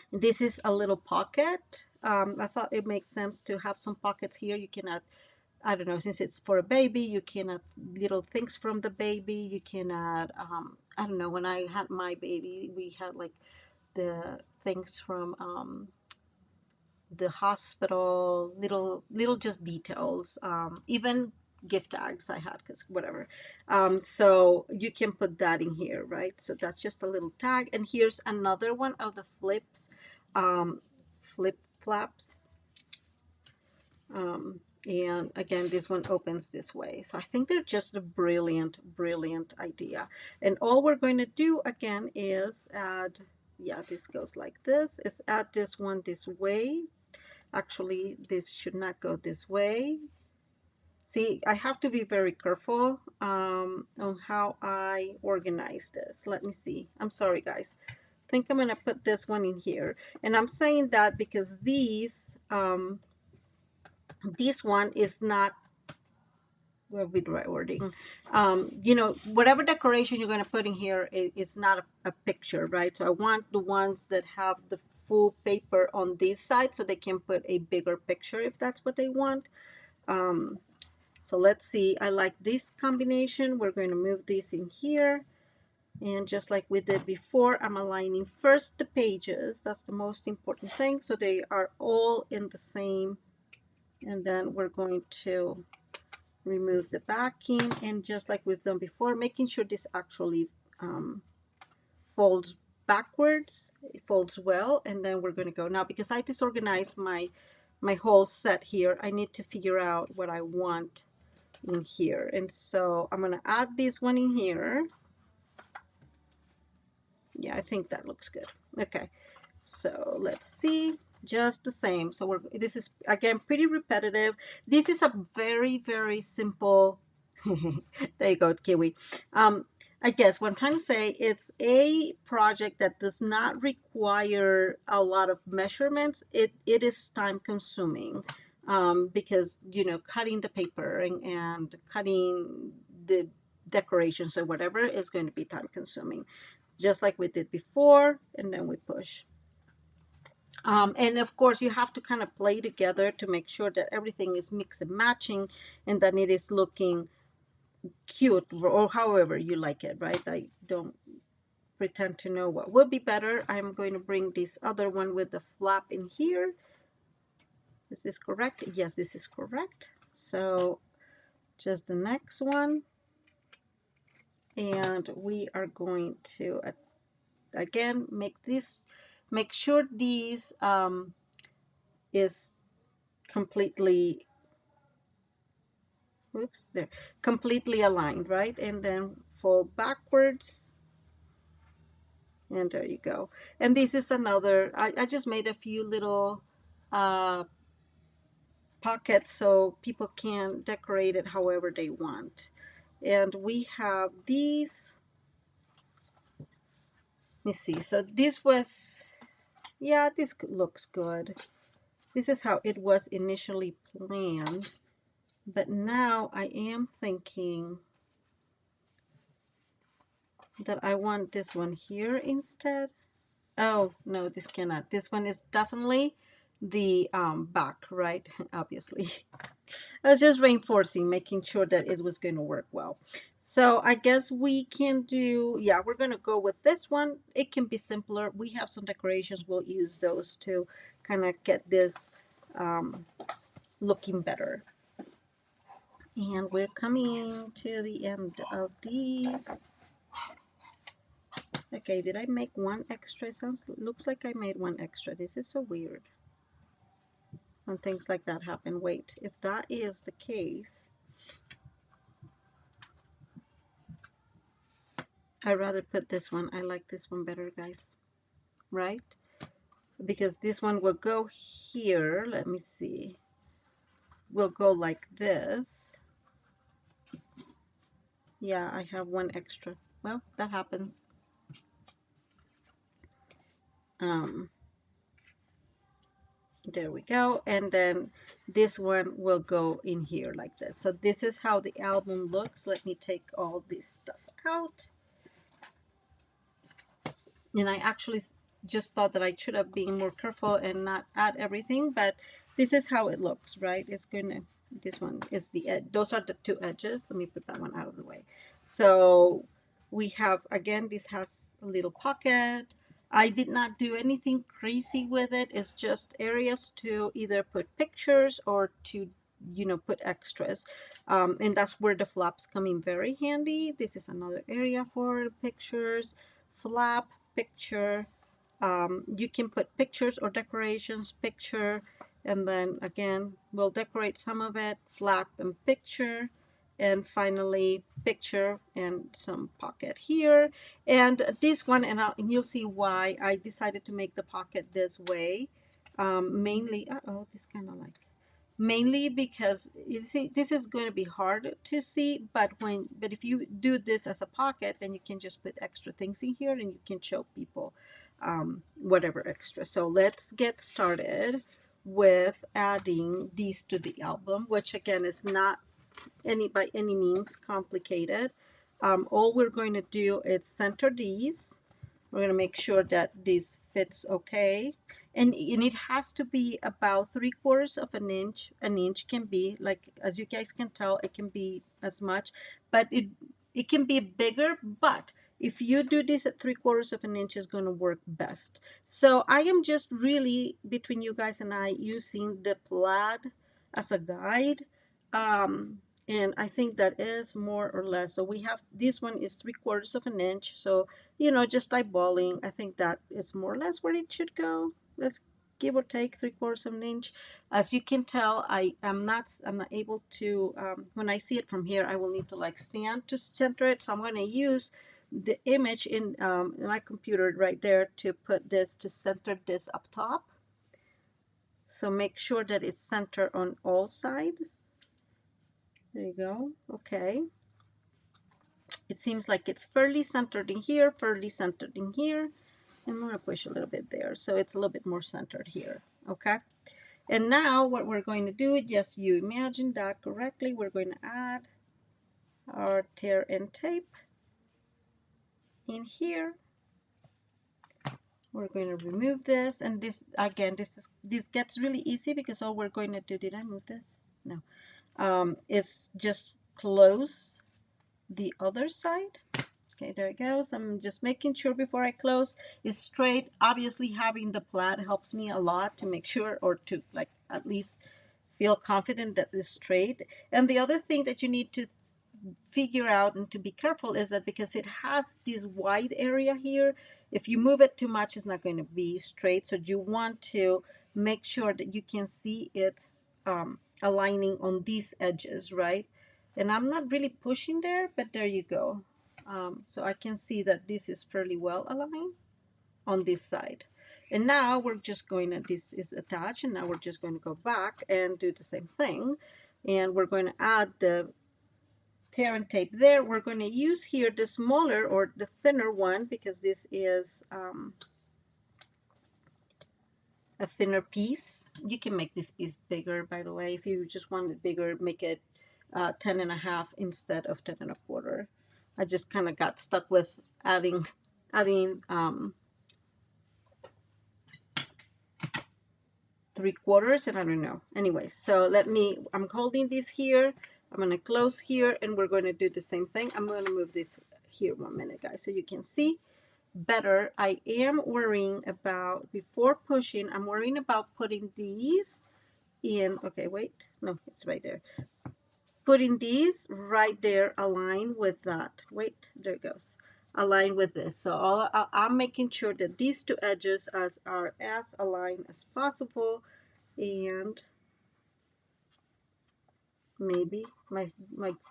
This is a little pocket. I thought it makes sense to have some pockets here. You can add, I don't know, since it's for a baby, you can add little things from the baby. You can add, I don't know, when I had my baby, we had like the things from the hospital, little just details, even gift tags I had, because whatever. So you can put that in here, right? So that's just a little tag. And here's another one of the flip flaps. And again, this one opens this way. So I think they're just a brilliant idea. And all we're going to do again is add, yeah, this goes like this, is add this one this way. Actually, this should not go this way. See, I have to be very careful on how I organize this. Let me see. I'm sorry, guys. I think I'm going to put this one in here. And I'm saying that because this one is not with the right wording. You know, whatever decoration you're going to put in here is not a picture, right? So I want the ones that have the full paper on this side so they can put a bigger picture if that's what they want. So let's see, I like this combination. We're going to move this in here. And just like we did before, I'm aligning first the pages. That's the most important thing. So they are all in the same. And then we're going to remove the backing, and just like we've done before, making sure this actually folds backwards, it folds well. And then we're going to go now, because I disorganized my whole set here, I need to figure out what I want in here. And so I'm going to add this one in here. Yeah, I think that looks good. Okay, so let's see, just the same. So this is again pretty repetitive. This is a very simple there you go, Kiwi. I guess what I'm trying to say, it's a project that does not require a lot of measurements. It is time consuming, because, you know, cutting the paper and cutting the decorations or whatever is going to be time consuming, just like we did before. And then we push. And of course, you have to kind of play together to make sure that everything is mix and matching and that it is looking cute, or however you like it, right? I don't pretend to know what would be better. I'm going to bring this other one with the flap in here. This is correct. Yes, this is correct. So just the next one. And we are going to, again, make sure these is completely, whoops, there, completely aligned, right? And then fold backwards. And there you go. And this is another, I just made a few little pockets so people can decorate it however they want. And we have these. Let me see. So this was, yeah, this looks good. This is how it was initially planned. But now I am thinking that I want this one here instead. Oh, no, this cannot. This one is definitely the back, right? Obviously. I was just reinforcing, making sure that it was going to work well. So I guess we can do, yeah, we're going to go with this one. It can be simpler. We have some decorations. We'll use those to kind of get this looking better. And we're coming to the end of these. Okay, did I make one extra? Looks like I made one extra. This is so weird when things like that happen. Wait, if that is the case, I'd rather put this one. I like this one better, guys, right? Because this one will go here. Let me see. Will go like this. Yeah, I have one extra. Well, that happens. There we go. And then this one will go in here like this. So this is how the album looks. Let me take all this stuff out. And I actually just thought that I should have been more careful and not add everything, but this is how it looks, right? It's gonna, this one is the edge. Those are the two edges. Let me put that one out of the way. So we have, again, this has a little pocket. I did not do anything crazy with it. It's just areas to either put pictures or to, you know, put extras. And that's where the flaps come in very handy. This is another area for pictures, flap, picture. You can put pictures or decorations, picture, and then again, we'll decorate some of it, flap and picture, and finally picture and some pocket here. And this one, and you'll see why I decided to make the pocket this way. Mainly, this kind of like, mainly because you see this is going to be hard to see, but if you do this as a pocket, then you can just put extra things in here and you can show people whatever extra. So let's get started with adding these to the album, which again is not by any means complicated. All we're going to do is center these. We're going to make sure that this fits okay. And it has to be about 3/4 of an inch. An inch can be, like, as you guys can tell, it can be as much, but it can be bigger, but if you do this at 3/4 of an inch, is going to work best. So I am just really, between you guys and I, using the plaid as a guide. And I think that is more or less. So we have, this one is 3/4 of an inch. So, you know, just eyeballing, I think that is more or less where it should go. Let's give or take 3/4 of an inch. As you can tell, I'm not able to, when I see it from here, I will need to like stand to center it. So I'm going to use the image in my computer right there to put this, to center this up top. So make sure that it's centered on all sides. There you go. Okay. It seems like it's fairly centered in here, fairly centered in here. And I'm going to push a little bit there, so it's a little bit more centered here. Okay. And now what we're going to do, just you imagine that correctly, we're going to add our tear and tape in here. We're going to remove this, and this, again, this gets really easy because all we're going to do, did I move this? No. Is just close the other side. Okay, there it goes. I'm just making sure before I close it's straight. Obviously having the plaid helps me a lot to make sure, or to like at least feel confident that it's straight. And the other thing that you need to figure out and to be careful is that because it has this wide area here, if you move it too much, it's not going to be straight. So you want to make sure that you can see it's aligning on these edges, right? And I'm not really pushing there, but there you go. So I can see that this is fairly well aligned on this side. And now we're just going to, this is attached, and now we're just going to go back and do the same thing. And we're going to add the tear and tape there. We're going to use here the smaller or the thinner one because this is a thinner piece. You can make this piece bigger, by the way. If you just want it bigger, make it 10.5 instead of 10.25. I just kind of got stuck with adding 3/4, and I don't know. Anyway, so I'm holding this here. I'm going to close here, and we're going to do the same thing. I'm going to move this here 1 minute, guys, so you can see better. I am worrying about, before pushing, I'm worrying about putting these in. Okay, wait. No, it's right there. Putting these right there, align with that. Wait, there it goes. Align with this. So I'm making sure that these two edges are as aligned as possible. And maybe my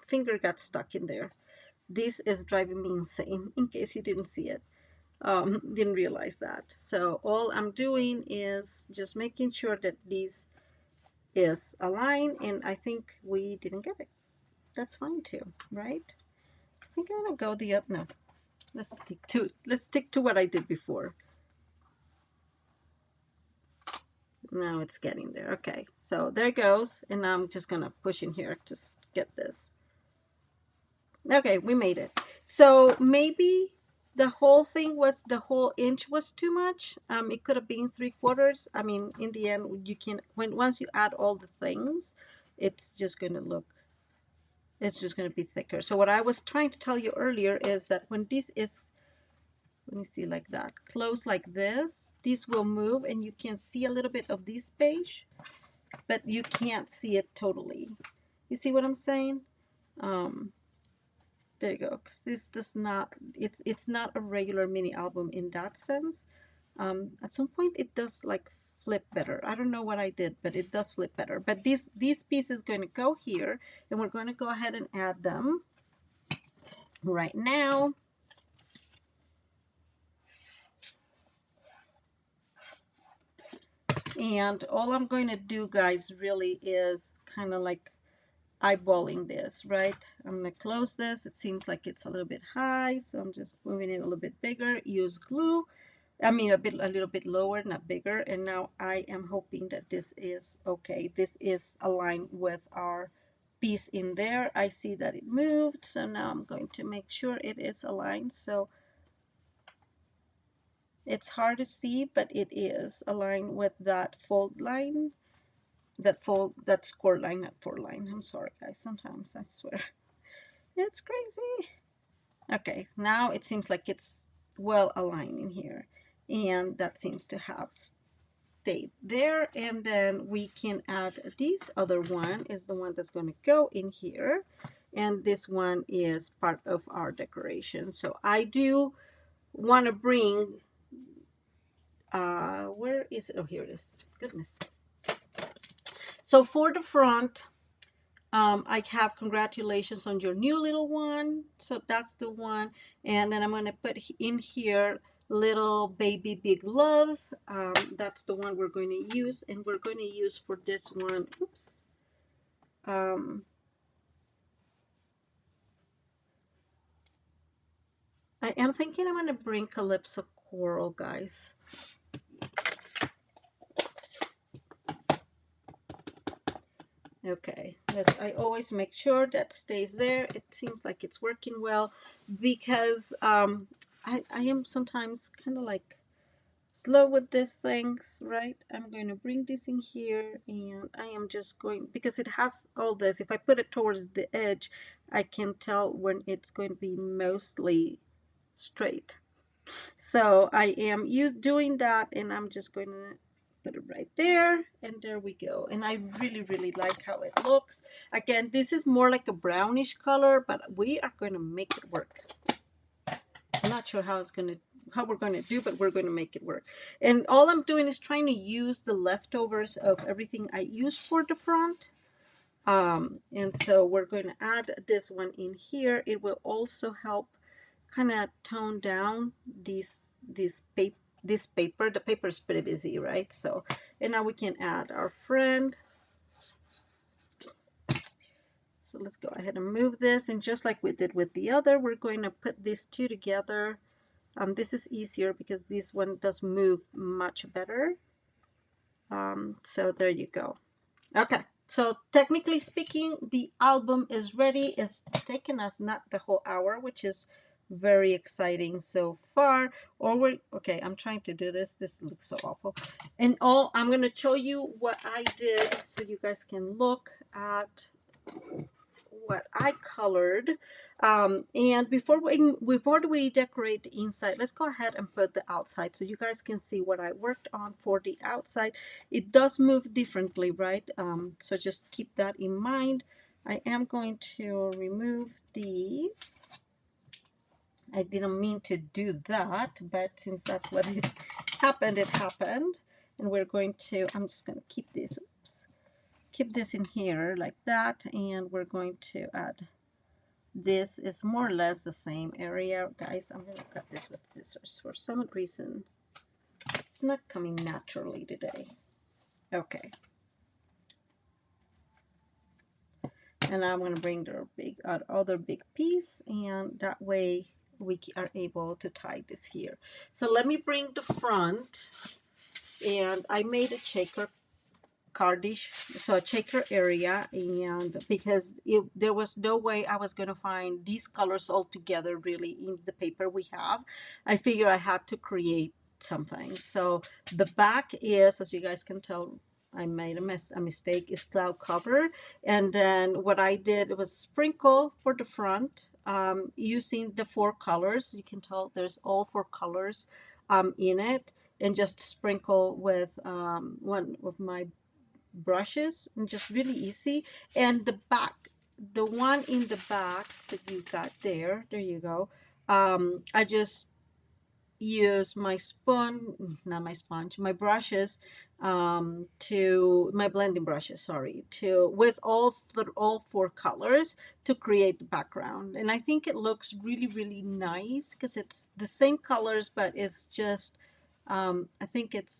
finger got stuck in there. This is driving me insane, in case you didn't see it. Didn't realize that. So all I'm doing is just making sure that this is aligned, and I think we didn't get it. That's fine too, right? I think I'm gonna go the other, no, let's stick to what I did before. Now it's getting there. Okay, so there it goes, and now I'm just gonna push in here to get this. Okay, we made it. So maybe the whole inch was too much. It could have been 3/4. I mean, in the end, you can, once you add all the things, it's just gonna be thicker. So what I was trying to tell you earlier is that when this is, let me see, like that, close like this will move, and you can see a little bit of this page, but you can't see it totally. You see what I'm saying? There you go. Because this does not, it's not a regular mini album in that sense. At some point it does like flip better. I don't know what I did, but it does flip better. But this piece is going to go here, and we're going to go ahead and add them right now. And all I'm going to do, guys, really is kind of like eyeballing this, right? I'm going to close this. It seems like it's a little bit high, so I'm just moving it a little bit bigger. Use glue. I mean, a little bit lower, not bigger. And now I am hoping that this is okay. This is aligned with our piece in there. I see that it moved, so now I'm going to make sure it is aligned. So it's hard to see, but it is aligned with that fold line, that score line, not fold line. I'm sorry, guys. Sometimes I swear it's crazy. Okay, now it seems like it's well aligned in here, and that seems to have stayed there. And then we can add this other one is the one that's going to go in here, and this one is part of our decoration. So I do want to bring where is it? Oh, here it is. Goodness. So for the front, I have congratulations on your new little one. So that's the one. And then I'm going to put in here little baby big love. That's the one we're going to use. And we're going to use for this one. Oops. I am thinking I'm going to bring Calypso Coral, guys. Okay, yes, I always make sure that stays there. It seems like it's working well because I am sometimes kind of like slow with these things, right? I'm going to bring this in here, and I am just going, because it has all this, if I put it towards the edge, I can tell when it's going to be mostly straight. So I am doing that, and I'm just going to put it right there, and there we go. And I really like how it looks. Again, this is more like a brownish color, but we are going to make it work. I'm not sure how we're going to do, but we're going to make it work. And all I'm doing is trying to use the leftovers of everything I used for the front. And so we're going to add this one in here. It will also help kind of tone down this paper. The paper is pretty busy, right? So, and now we can add our friend. So let's go ahead and move this, and just like we did with the other, we're going to put these two together. This is easier because this one does move much better. So there you go. Okay, so technically speaking, the album is ready. It's taken us not the whole hour, which is very exciting so far. Okay, I'm trying to do this. This looks so awful. And I'm going to show you what I did so you guys can look at what I colored. And before we decorate the inside, let's go ahead and put the outside so you guys can see what I worked on for the outside. It does move differently, right? So just keep that in mind. I am going to remove these. I didn't mean to do that, but since that's what it happened, it happened. And we're going to, I'm just going to keep this, keep this in here like that, and we're going to add, this is more or less the same area. Guys, I'm going to cut this with scissors. For some reason, it's not coming naturally today. Okay. And I'm going to bring the other big piece, and that way we are able to tie this here. So let me bring the front, and I made a shaker cardish, so a shaker area, and because there was no way I was going to find these colors all together really in the paper we have, I figured I had to create something. So the back is, as you guys can tell, I made a mistake, is cloud cover. And then what I did was sprinkle for the front using the 4 colors. You can tell there's all 4 colors in it, and just sprinkle with one of my brushes, and just really easy. And the back, the one in the back that you got there you go. I just use my my brushes, to my blending brushes, sorry, to with all 4 colors to create the background. And I think it looks really nice because it's the same colors, but it's just I think it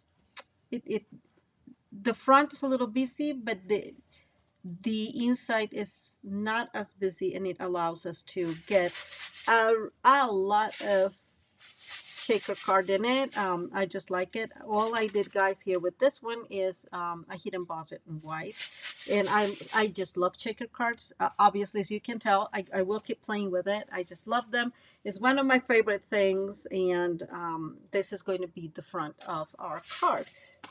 the front is a little busy, but the inside is not as busy, and it allows us to get a lot of shaker card in it. I just like it. All I did, guys, here with this one is I heat emboss it in white, and I just love shaker cards. Obviously, as you can tell, I will keep playing with it. I just love them. It's one of my favorite things, and this is going to be the front of our card.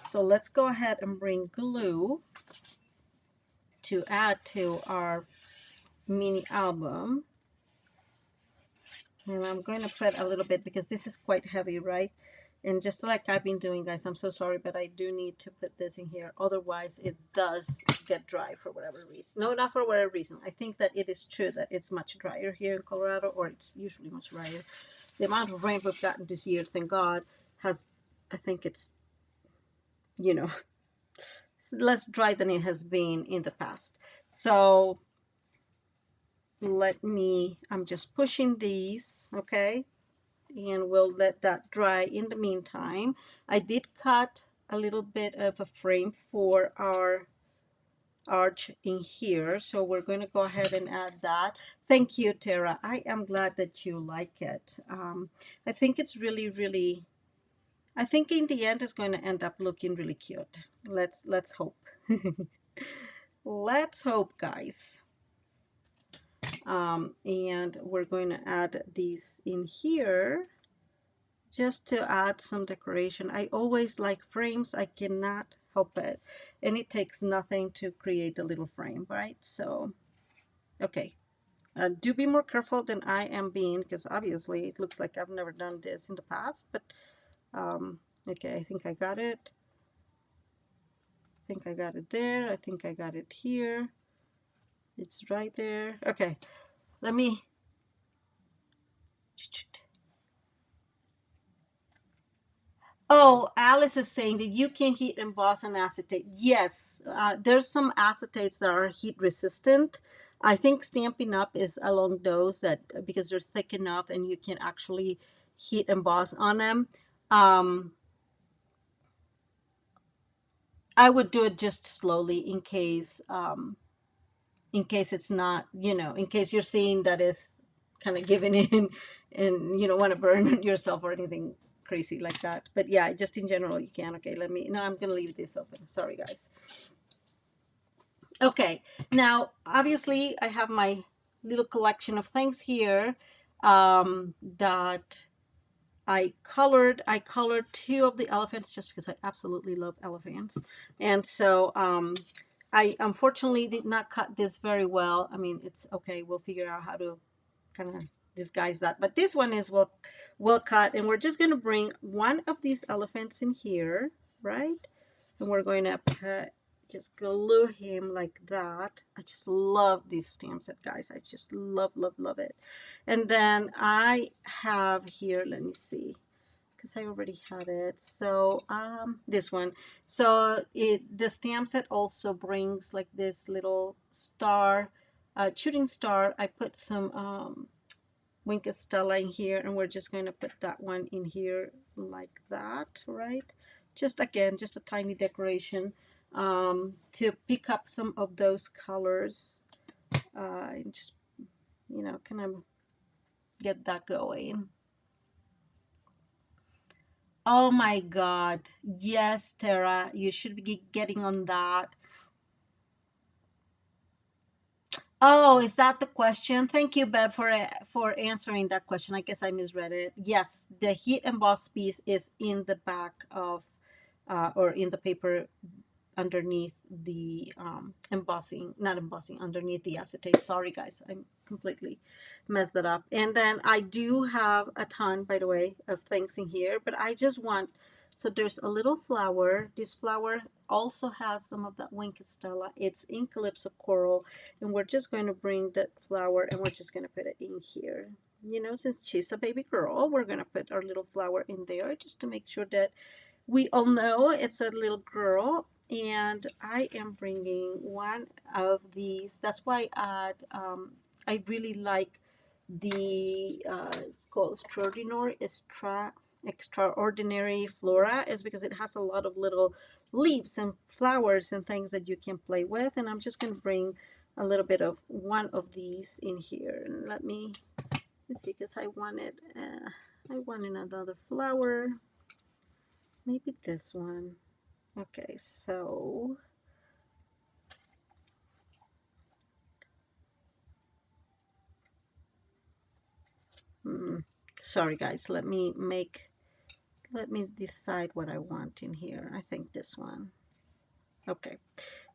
So let's go ahead and bring glue to add to our mini album. And I'm going to put a little bit because this is quite heavy, right? And just like I've been doing, guys, I'm so sorry, but I do need to put this in here. Otherwise, it does get dry for whatever reason. No, not for whatever reason. I think that it is true that it's much drier here in Colorado, or it's usually much drier. The amount of rain we've gotten this year, thank God, has, I think it's, you know, it's less dry than it has been in the past. So I'm just pushing these, okay? And we'll let that dry in the meantime. I did cut a little bit of a frame for our arch in here, so we're going to go ahead and add that. Thank you, Tara. I am glad that you like it. I think it's really, I think in the end it's going to end up looking really cute. Let's hope. Let's hope, guys. And we're going to add these in here just to add some decoration. I always like frames. I cannot help it. And it takes nothing to create a little frame, right? So, okay. Do be more careful than I am being, because obviously it looks like I've never done this in the past. But, okay, I think I got it. I think I got it there. I think I got it here. It's right there. Okay, let me... Oh, Alice is saying that you can heat emboss on acetate. Yes, there's some acetates that are heat resistant. I think Stampin' Up is along those that because they're thick enough and you can actually heat emboss on them. I would do it just slowly in case it's not, in case you're seeing that it's kind of giving in and you don't want to burn yourself or anything crazy like that. But yeah, just in general you can. Okay, I'm gonna leave this open. Sorry, guys. Okay, now obviously I have my little collection of things here that I colored two of the elephants just because I absolutely love elephants. And so I unfortunately did not cut this very well. I mean, it's okay. We'll figure out how to kind of disguise that. But this one is well cut. And we're just going to bring one of these elephants in here, right? And we're going to just glue him like that. I just love these stamp set, guys. I just love it. And then I have here, let me see, because I already had it. So this one. So the stamp set also brings like this little star, shooting star. I put some Wink Stella in here, and we're just going to put that one in here like that, right? Just again, just a tiny decoration to pick up some of those colors and just, kind of get that going. Oh my God. Yes, Tara, you should be getting on that. Oh, is that the question? Thank you, Bev, for answering that question. I guess I misread it. Yes, the heat emboss piece is in the back of, or in the paper underneath the underneath the acetate. Sorry, guys, I completely messed that up. And then I do have a ton, by the way, of things in here, but I just want, so there's a little flower. This flower also has some of that Wink Stella. It's in Calypso Coral, and we're just going to bring that flower and we're just going to put it in here. Since she's a baby girl, we're going to put our little flower in there just to make sure that we all know it's a little girl. And I am bringing one of these. That's why I really like the it's called extraordinary flora, is because it has a lot of little leaves and flowers and things that you can play with. And I'm just going to bring a little bit of one of these in here. And let me Let's see, because I wanted another flower. Maybe this one. Okay, so sorry guys, let me decide what I want in here. I think this one. Okay,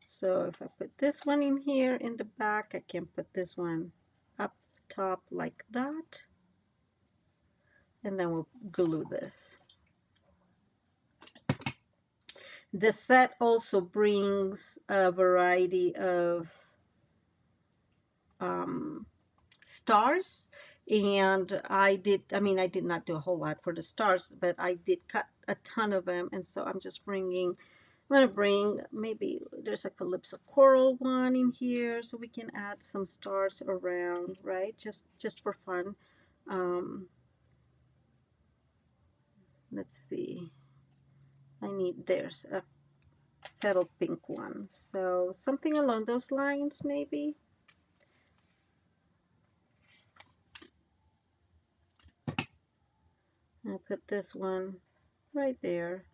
so if I put this one in here in the back, I can put this one up top like that, and then we'll glue this. The set also brings a variety of stars, and I did not do a whole lot for the stars, but I did cut a ton of them, and so I'm going to bring, maybe there's a calypso coral one in here, so we can add some stars around, right? Just for fun. Let's see. There's a petal pink one, so something along those lines, maybe. I'll put this one right there,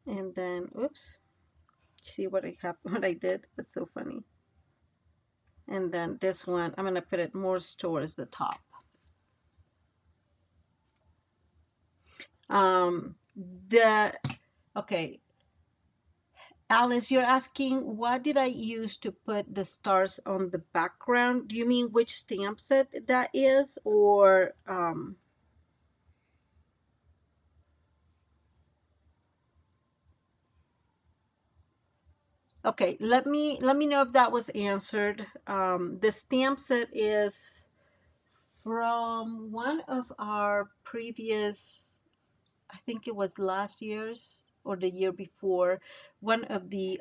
and then, oops, see what what I did? That's so funny. And then this one, I'm going to put it more towards the top. Okay, Alice, you're asking, what did I use to put the stars on the background? Do you mean which stamp set that is, or okay, let me know if that was answered. The stamp set is from one of our previous, I think it was last year's or the year before, one of the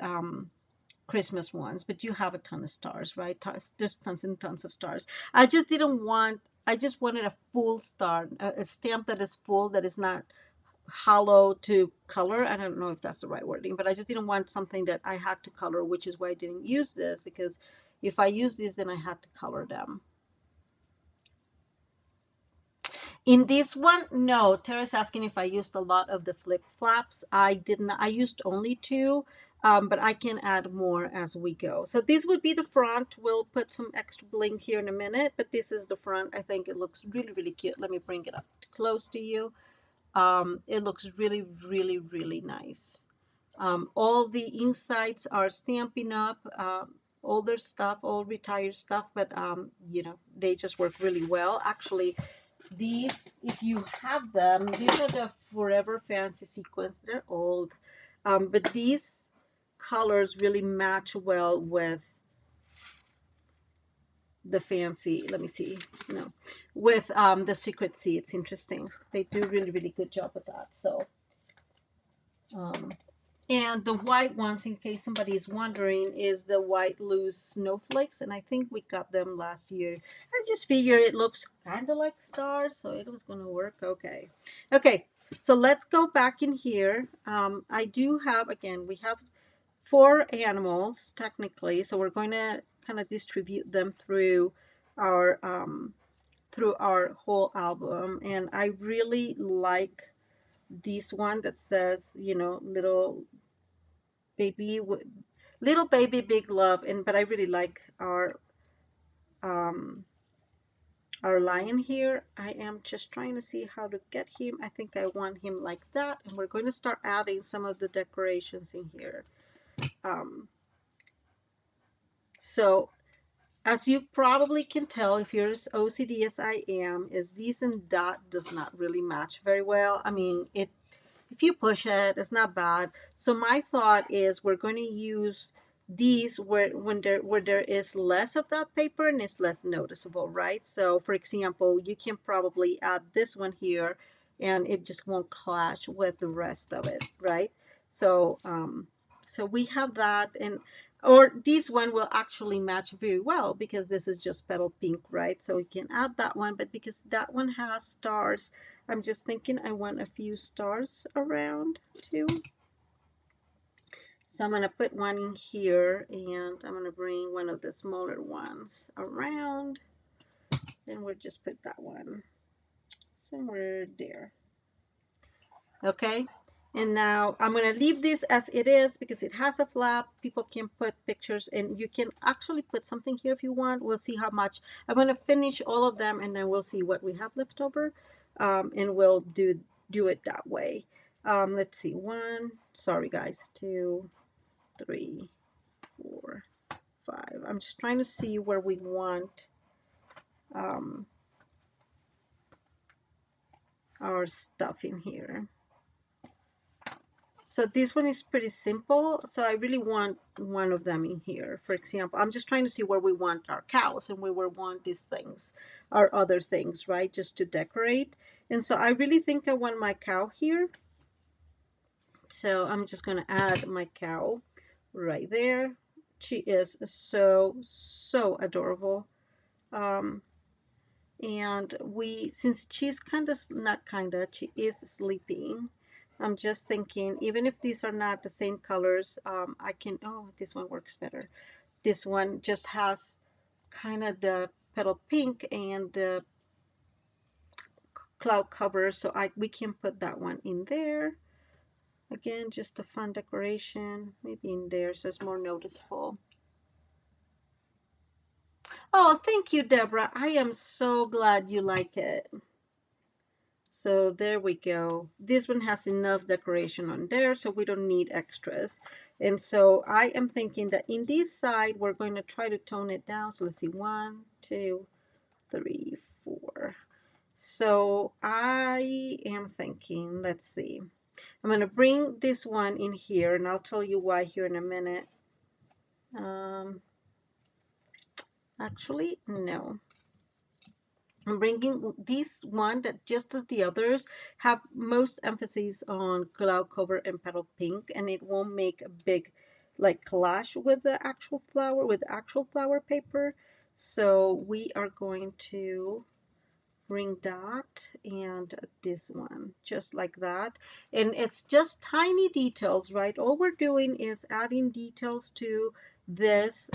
Christmas ones, but you have a ton of stars, right? There's tons and tons of stars. I just wanted a full star, a stamp that is full, that is not hollow to color. I don't know if that's the right wording, but I just didn't want something that I had to color, which is why I didn't use this, because if I use this, then I had to color them. In this one, no. Tara's asking if I used a lot of the flip flaps. I didn't. I used only two, but I can add more as we go. So this would be the front. We'll put some extra bling here in a minute, but this is the front. I think it looks really, really cute. Let me bring it up close to you. It looks really, really, really nice. All the insides are Stampin' Up, older stuff, old retired stuff, but you know, they just work really well. Actually, these, if you have them, these are the Forever Fancy sequins. They're old, but these colors really match well with the fancy, let me see, no, with the Secret Sea. It's interesting. They do really, really good job with that. So and the white ones, in case somebody is wondering, is the white loose snowflakes, and I think we got them last year. I just figured it looks kind of like stars, so it was going to work. Okay. Okay, so let's go back in here. I do have, again, we have 4 animals technically, so we're going to kind of distribute them through our whole album, and I really like this one that says, you know, little baby, big love. And but I really like our lion here. I am just trying to see how to get him. I think I want him like that, and we're going to start adding some of the decorations in here. So as you probably can tell, if you're as OCD as I am, is this and that does not really match very well. I mean, if you push it, it's not bad. So my thought is we're going to use these where there is less of that paper and it's less noticeable, right? So for example, you can probably add this one here and it just won't clash with the rest of it, right? So so we have that, and or this one will actually match very well because this is just petal pink, right? So we can add that one, but because that one has stars, I'm just thinking I want a few stars around too. So I'm going to put one in here, and I'm going to bring one of the smaller ones around. then we'll just put that one somewhere there. Okay, and now I'm going to leave this as it is because it has a flap. People can put pictures, and you can actually put something here if you want. We'll see how much. I'm going to finish all of them, and then we'll see what we have left over, and we'll do it that way. Let's see, 1, sorry guys, 2, 3, 4, 5. I'm just trying to see where we want our stuff in here. So this one is pretty simple. So I really want one of them in here. For example, I'm just trying to see where we want our cows and where we want these things, our other things, right? Just to decorate. And so I really think I want my cow here. So I'm just going to add my cow right there. She is so, so adorable. And since she's she is sleeping, I'm just thinking, even if these are not the same colors, I can, oh, this one works better. This one just has kind of the petal pink and the cloud cover, so we can put that one in there. Again, just a fun decoration, maybe in there so it's more noticeable. Oh, thank you, Deborah. I am so glad you like it. So there we go. This one has enough decoration on there, so we don't need extras. And so I am thinking that in this side, we're going to try to tone it down. So let's see, 1, 2, 3, 4. So I am thinking, let's see. I'm going to bring this one in here, and I'll tell you why here in a minute. Actually, no. I'm bringing this one that just as the others have most emphasis on cloud cover and petal pink, and it won't make a big like clash with the actual flower, with actual flower paper. So we are going to bring that and this one just like that, and it's just tiny details, right? All we're doing is adding details to this,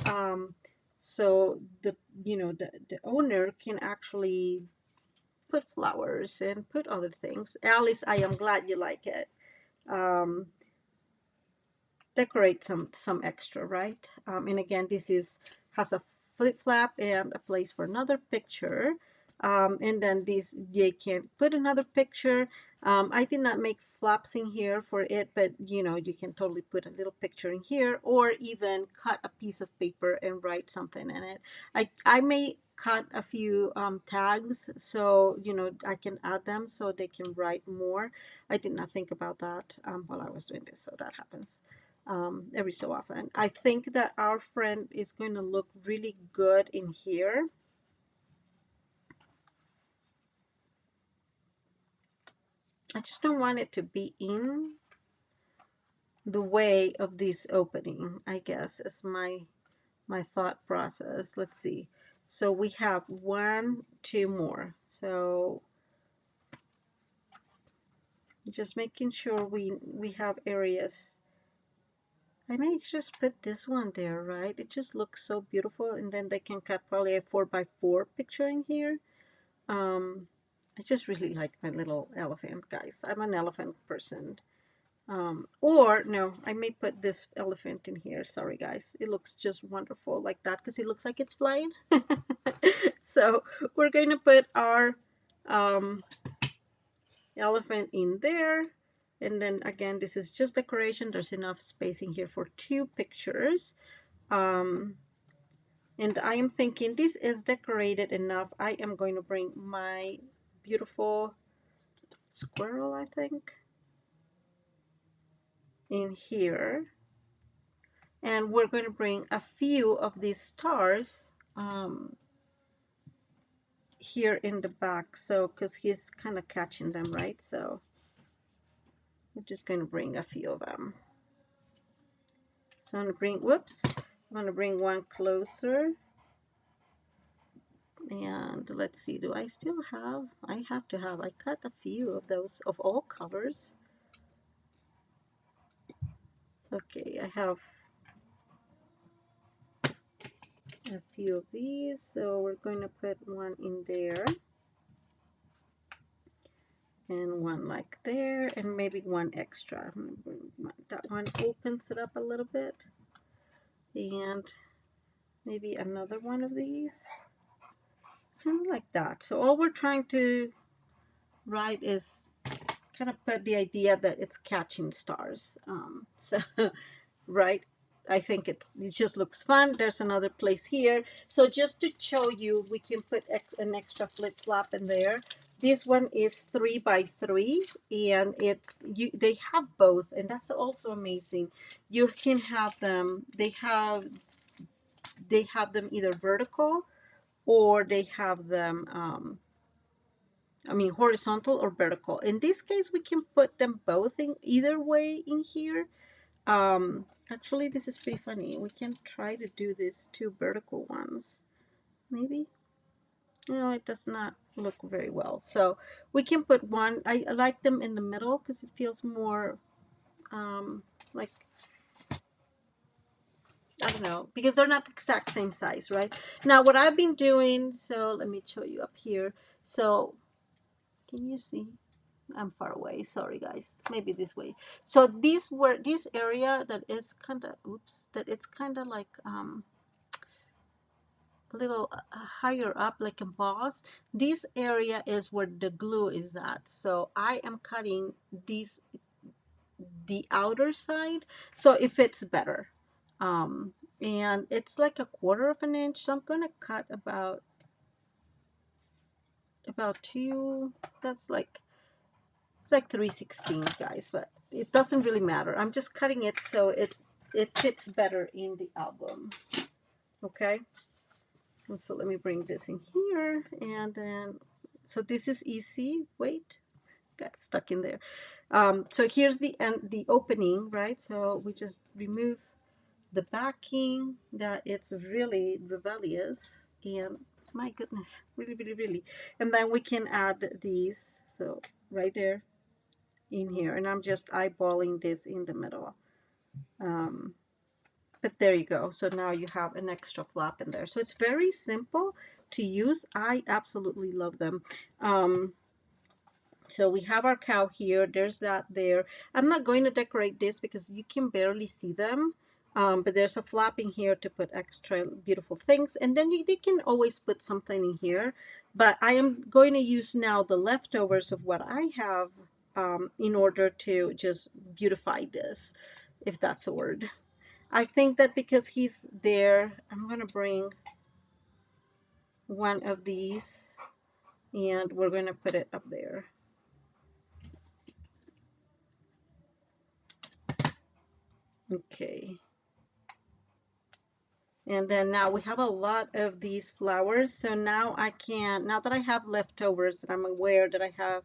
so the the owner can actually put flowers and put other things. Alice, I am glad you like it. Decorate some extra, right? And again, this has a flip flap and a place for another picture. And then they can put another picture. I did not make flaps in here for it, but you can totally put a little picture in here, or even cut a piece of paper and write something in it. I may cut a few tags, so I can add them so they can write more. I did not think about that while I was doing this, so that happens every so often. I think that our friend is going to look really good in here. I just don't want it to be in the way of this opening, I guess, is my thought process. Let's see. So we have 1, 2 more. So just making sure we have areas. I may just put this one there, right? It just looks so beautiful, and then they can cut probably a 4x4 picture in here. I just really like my little elephant, guys. I'm an elephant person. Or no, I may put this elephant in here. Sorry, guys. It looks just wonderful like that because it looks like it's flying. So we're going to put our elephant in there. And then again, this is just decoration. There's enough space in here for 2 pictures. And I am thinking this is decorated enough. I am going to bring my beautiful squirrel, I think, in here. And we're going to bring a few of these stars here in the back. So, because he's kind of catching them, right? So we're just going to bring a few of them. So I'm going to bring, whoops, I'm going to bring one closer. And let's see, do I still have, I have to have, I cut a few of those of all colors. Okay, I have a few of these. So we're going to put one in there and one like there, and maybe one extra. That one opens it up a little bit, and maybe another one of these, kind of like that. So all we're trying to write is kind of put the idea that it's catching stars. So right, I think it just looks fun. There's another place here. So just to show you, we can put an extra flip flop in there. This one is 3 by 3, and they have both, and that's also amazing. You can have them, they have them either vertical, or they have them I mean horizontal or vertical. In this case, we can put them both in either way in here. Actually, this is pretty funny. We can try to do these two vertical ones. Maybe? No, it does not look very well. So we can put one. I like them in the middle because it feels more like, I don't know, because they're not the exact same size, right? Now, what I've been doing, so let me show you up here. So can you see? I'm far away. Sorry, guys. Maybe this way. So this area that is kind of, oops, that it's kind of like a little higher up, like embossed. This area is where the glue is at. So I am cutting the outer side, so it fits better. And it's like a 1/4 of an inch. So I'm gonna cut about 2. That's like, it's like 3/16, guys, but it doesn't really matter. I'm just cutting it so it fits better in the album. Okay. And so let me bring this in here, and then, so this is easy. Wait, got stuck in there. So here's the end, the opening, right? So we just remove the backing that it's really rebellious, and my goodness, really, really, really. And then we can add these, so right there in here, and I'm just eyeballing this in the middle. But there you go. So now you have an extra flap in there. So it's very simple to use. I absolutely love them. So we have our cow here. There's that there. I'm not going to decorate this because you can barely see them. But there's a flap in here to put extra beautiful things. And then they can always put something in here. But I am going to use now the leftovers of what I have in order to just beautify this, if that's a word. I think that because he's there, I'm going to bring one of these, and we're going to put it up there. Okay. And then now we have a lot of these flowers. So now I can, now that I have leftovers and I'm aware that I have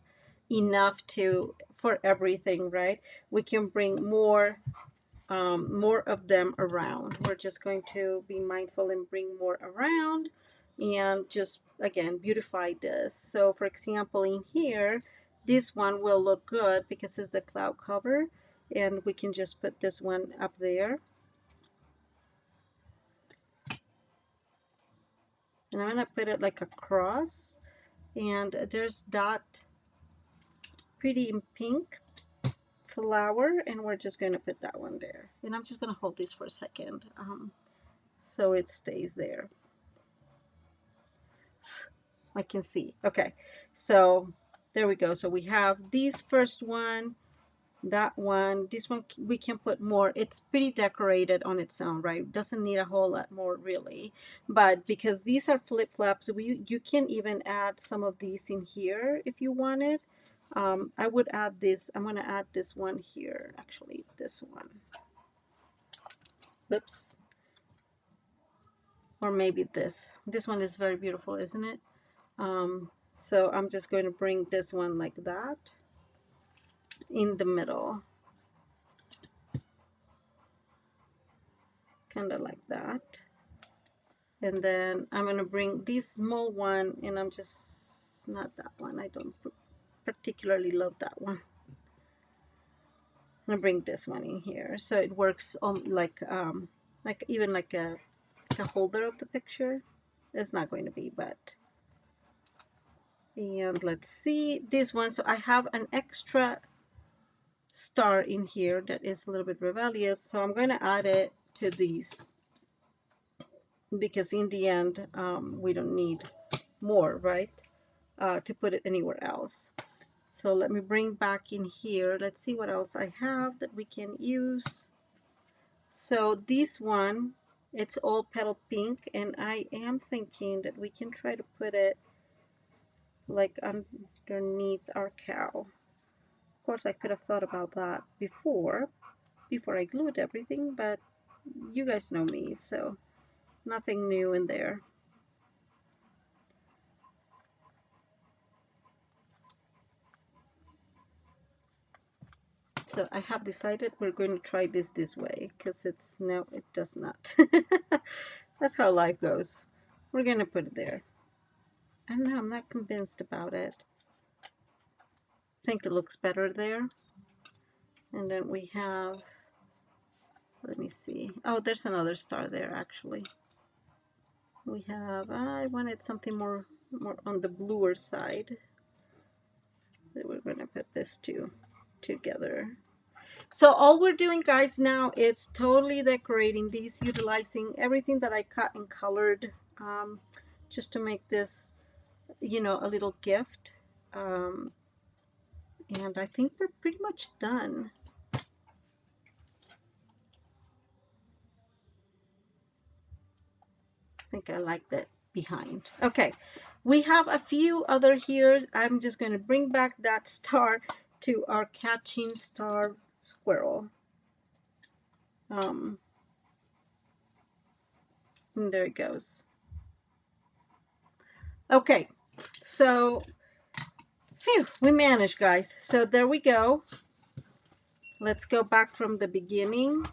enough for everything, right? We can bring more of them around. We're just going to be mindful and bring more around and just, again, beautify this. So for example, in here, this one will look good because it's the cloud cover, and we can just put this one up there. And I'm gonna put it like a cross, and there's that pretty pink flower, and we're just gonna put that one there. And I'm just gonna hold this for a second so it stays there. I can see. Okay, so there we go. So we have this first one, that one, this one. We can put more. It's pretty decorated on its own, right? Doesn't need a whole lot more really, but because these are flip-flops, you can even add some of these in here if you wanted. I would add this. I'm going to add this one here, actually, this one. Oops. Or maybe this. This one is very beautiful, isn't it? So I'm just going to bring this one like that in the middle. Kind of like that. And then I'm going to bring this small one, and I'm just, not that one. I don't particularly love that one. I'm going to bring this one in here. So it works on like even like a a holder of the picture. It's not going to be, but, and let's see this one. So I have an extra star in here that is a little bit rebellious, so I'm going to add it to these because in the end we don't need more, right, to put it anywhere else. So let me bring back in here. Let's see what else I have that we can use. So this one, it's all petal pink, and I am thinking that we can try to put it like underneath our cow. Of course, I could have thought about that before I glued everything, but you guys know me, so nothing new in there. So I have decided we're going to try this way, because it's, no, it does not. That's how life goes. We're going to put it there. I don't know, I'm not convinced about it. I think it looks better there. And then we have, let me see. Oh, there's another star there, actually. We have, I wanted something more on the bluer side. We're going to put this two together. So all we're doing, guys, now is totally decorating these, utilizing everything that I cut and colored, just to make this, you know, a little gift. And I think we're pretty much done. I think I like that behind. Okay, we have a few other here. I'm just going to bring back that star to our catching star squirrel. And there it goes. Okay, so phew, we managed, guys. So there we go. Let's go back from the beginning.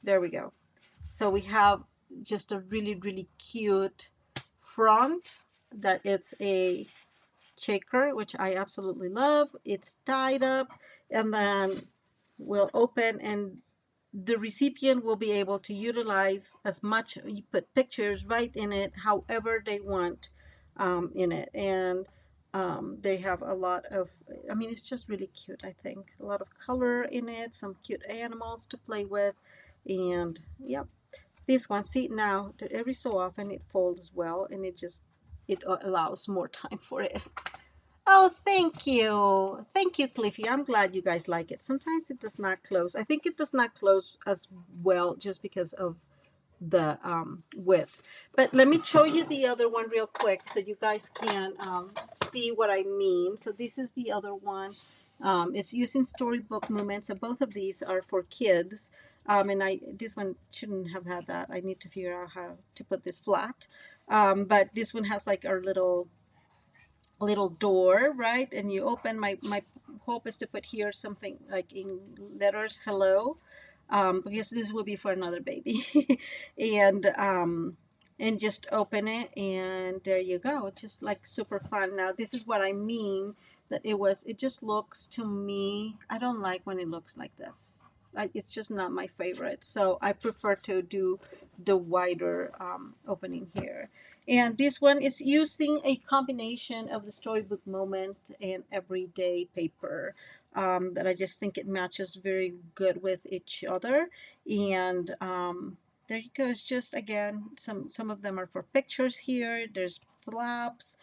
There we go. So we have just a really, really cute front that it's a shaker, which I absolutely love. It's tied up, and then we'll open, and the recipient will be able to utilize as much. You put pictures right in it however they want in it, and they have a lot of, I mean, it's just really cute. I think a lot of color in it, some cute animals to play with, and yep, this one, see now, every so often it folds well, and it allows more time for it. Oh, thank you. Thank you, Cliffy. I'm glad you guys like it. Sometimes it does not close. I think it does not close as well just because of the width. But let me show you the other one real quick so you guys can see what I mean. So this is the other one. It's using storybook movements. So both of these are for kids. And this one shouldn't have had that. I need to figure out how to put this flat. But this one has like our little door, right? And you open, my hope is to put here something like in letters hello, because this will be for another baby. And just open it, and there you go. It's just like super fun. Now this is what I mean, that it just looks, to me, I don't like when it looks like this. It's just not my favorite, so I prefer to do the wider opening here. And this one is using a combination of the storybook moment and everyday paper, that I just think it matches very good with each other. And there you go. It's just, again, some of them are for pictures here. There's flaps.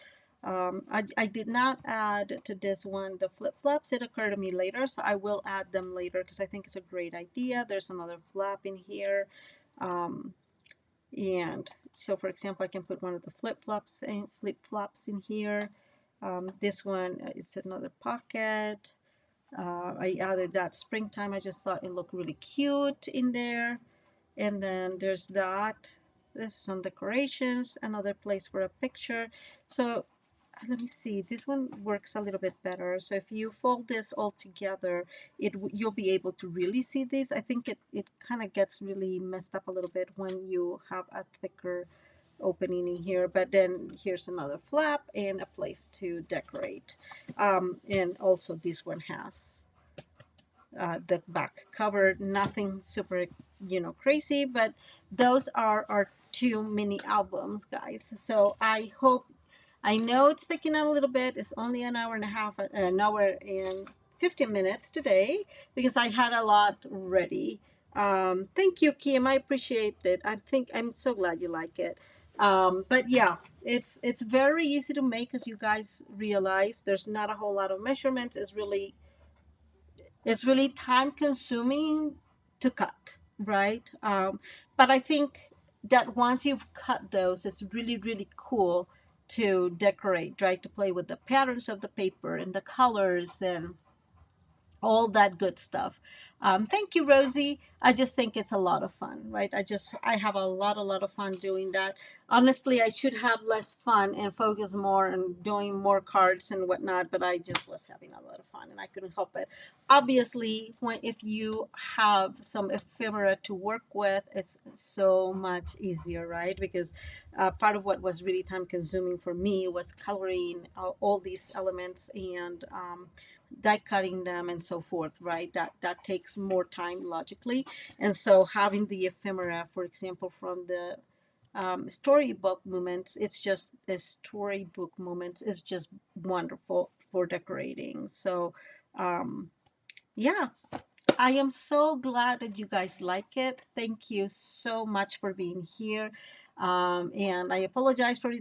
I did not add to this one the flip-flops. It occurred to me later, so I will add them later because I think it's a great idea. There's another flap in here. And so, for example, I can put one of the flip-flops in here. This one, it's another pocket. I added that springtime. I just thought it looked really cute in there. And then there's that. This is on decorations, another place for a picture. So let me see, this one works a little bit better. So if you fold this all together, you'll be able to really see this. I think it kind of gets really messed up a little bit when you have a thicker opening in here. But then here's another flap and a place to decorate. And also this one has the back cover, nothing super, you know, crazy, but those are our 2 mini albums, guys. So I hope, I know it's taking out a little bit. It's only an hour and a half, an hour and 15 minutes today because I had a lot ready. Thank you, Kim. I appreciate it. I think I'm so glad you like it. But yeah, it's very easy to make, as you guys realize. There's not a whole lot of measurements. It's really time consuming to cut, right? But I think that once you've cut those, it's really, really cool to decorate, right? To play with the patterns of the paper and the colors and all that good stuff. Thank you, Rosie. I just think it's a lot of fun, right? I have a lot of fun doing that. Honestly, I should have less fun and focus more on doing more cards and whatnot, but I just was having a lot of fun and I couldn't help it. Obviously, if you have some ephemera to work with, it's so much easier, right? Because part of what was really time consuming for me was coloring all these elements and die cutting them and so forth, right? That takes more time logically. And so having the ephemera, for example, from the storybook moments, it's just the storybook moments is just wonderful for decorating. So yeah, I am so glad that you guys like it. Thank you so much for being here. And I apologize for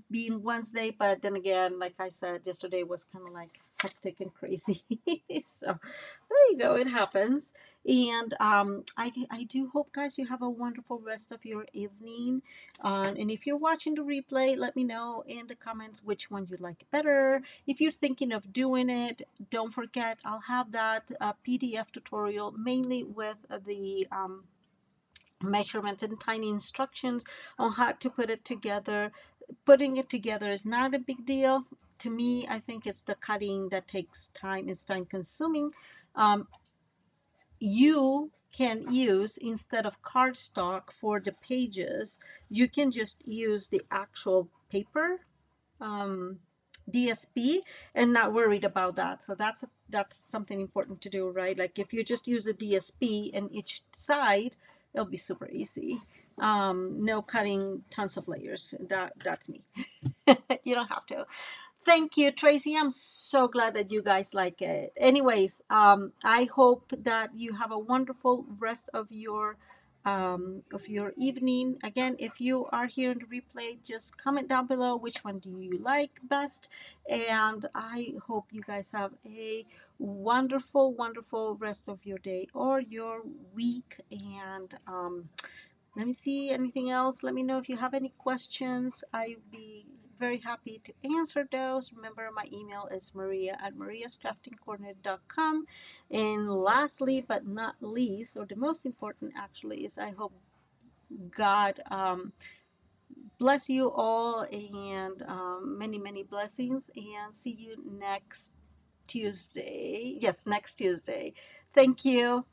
being Wednesday, but then again, like I said, yesterday was kind of like hectic and crazy. So there you go, it happens. And I do hope, guys, you have a wonderful rest of your evening. And if you're watching the replay, let me know in the comments which one you like better. If you're thinking of doing it, don't forget, I'll have that PDF tutorial mainly with the measurements and tiny instructions on how to put it together. Putting it together is not a big deal. To me, I think it's the cutting that takes time, it's time consuming. You can use, instead of cardstock for the pages, you can just use the actual paper, um, DSP, and not worried about that. So that's something important to do, right? Like if you just use a DSP in each side, it'll be super easy. No cutting tons of layers. That's me. You don't have to. Thank you, Tracy. I'm so glad that you guys like it. Anyways, I hope that you have a wonderful rest of your evening. Again, if you are here in the replay, just comment down below which one do you like best. And I hope you guys have a wonderful, wonderful rest of your day or your week. And let me see anything else. Let me know if you have any questions. I'd be very happy to answer those. Remember, my email is maria@mariascraftingcorner.com. And lastly, but not least, or the most important actually, is I hope God bless you all and many, many blessings. And see you next Tuesday. Yes, next Tuesday. Thank you.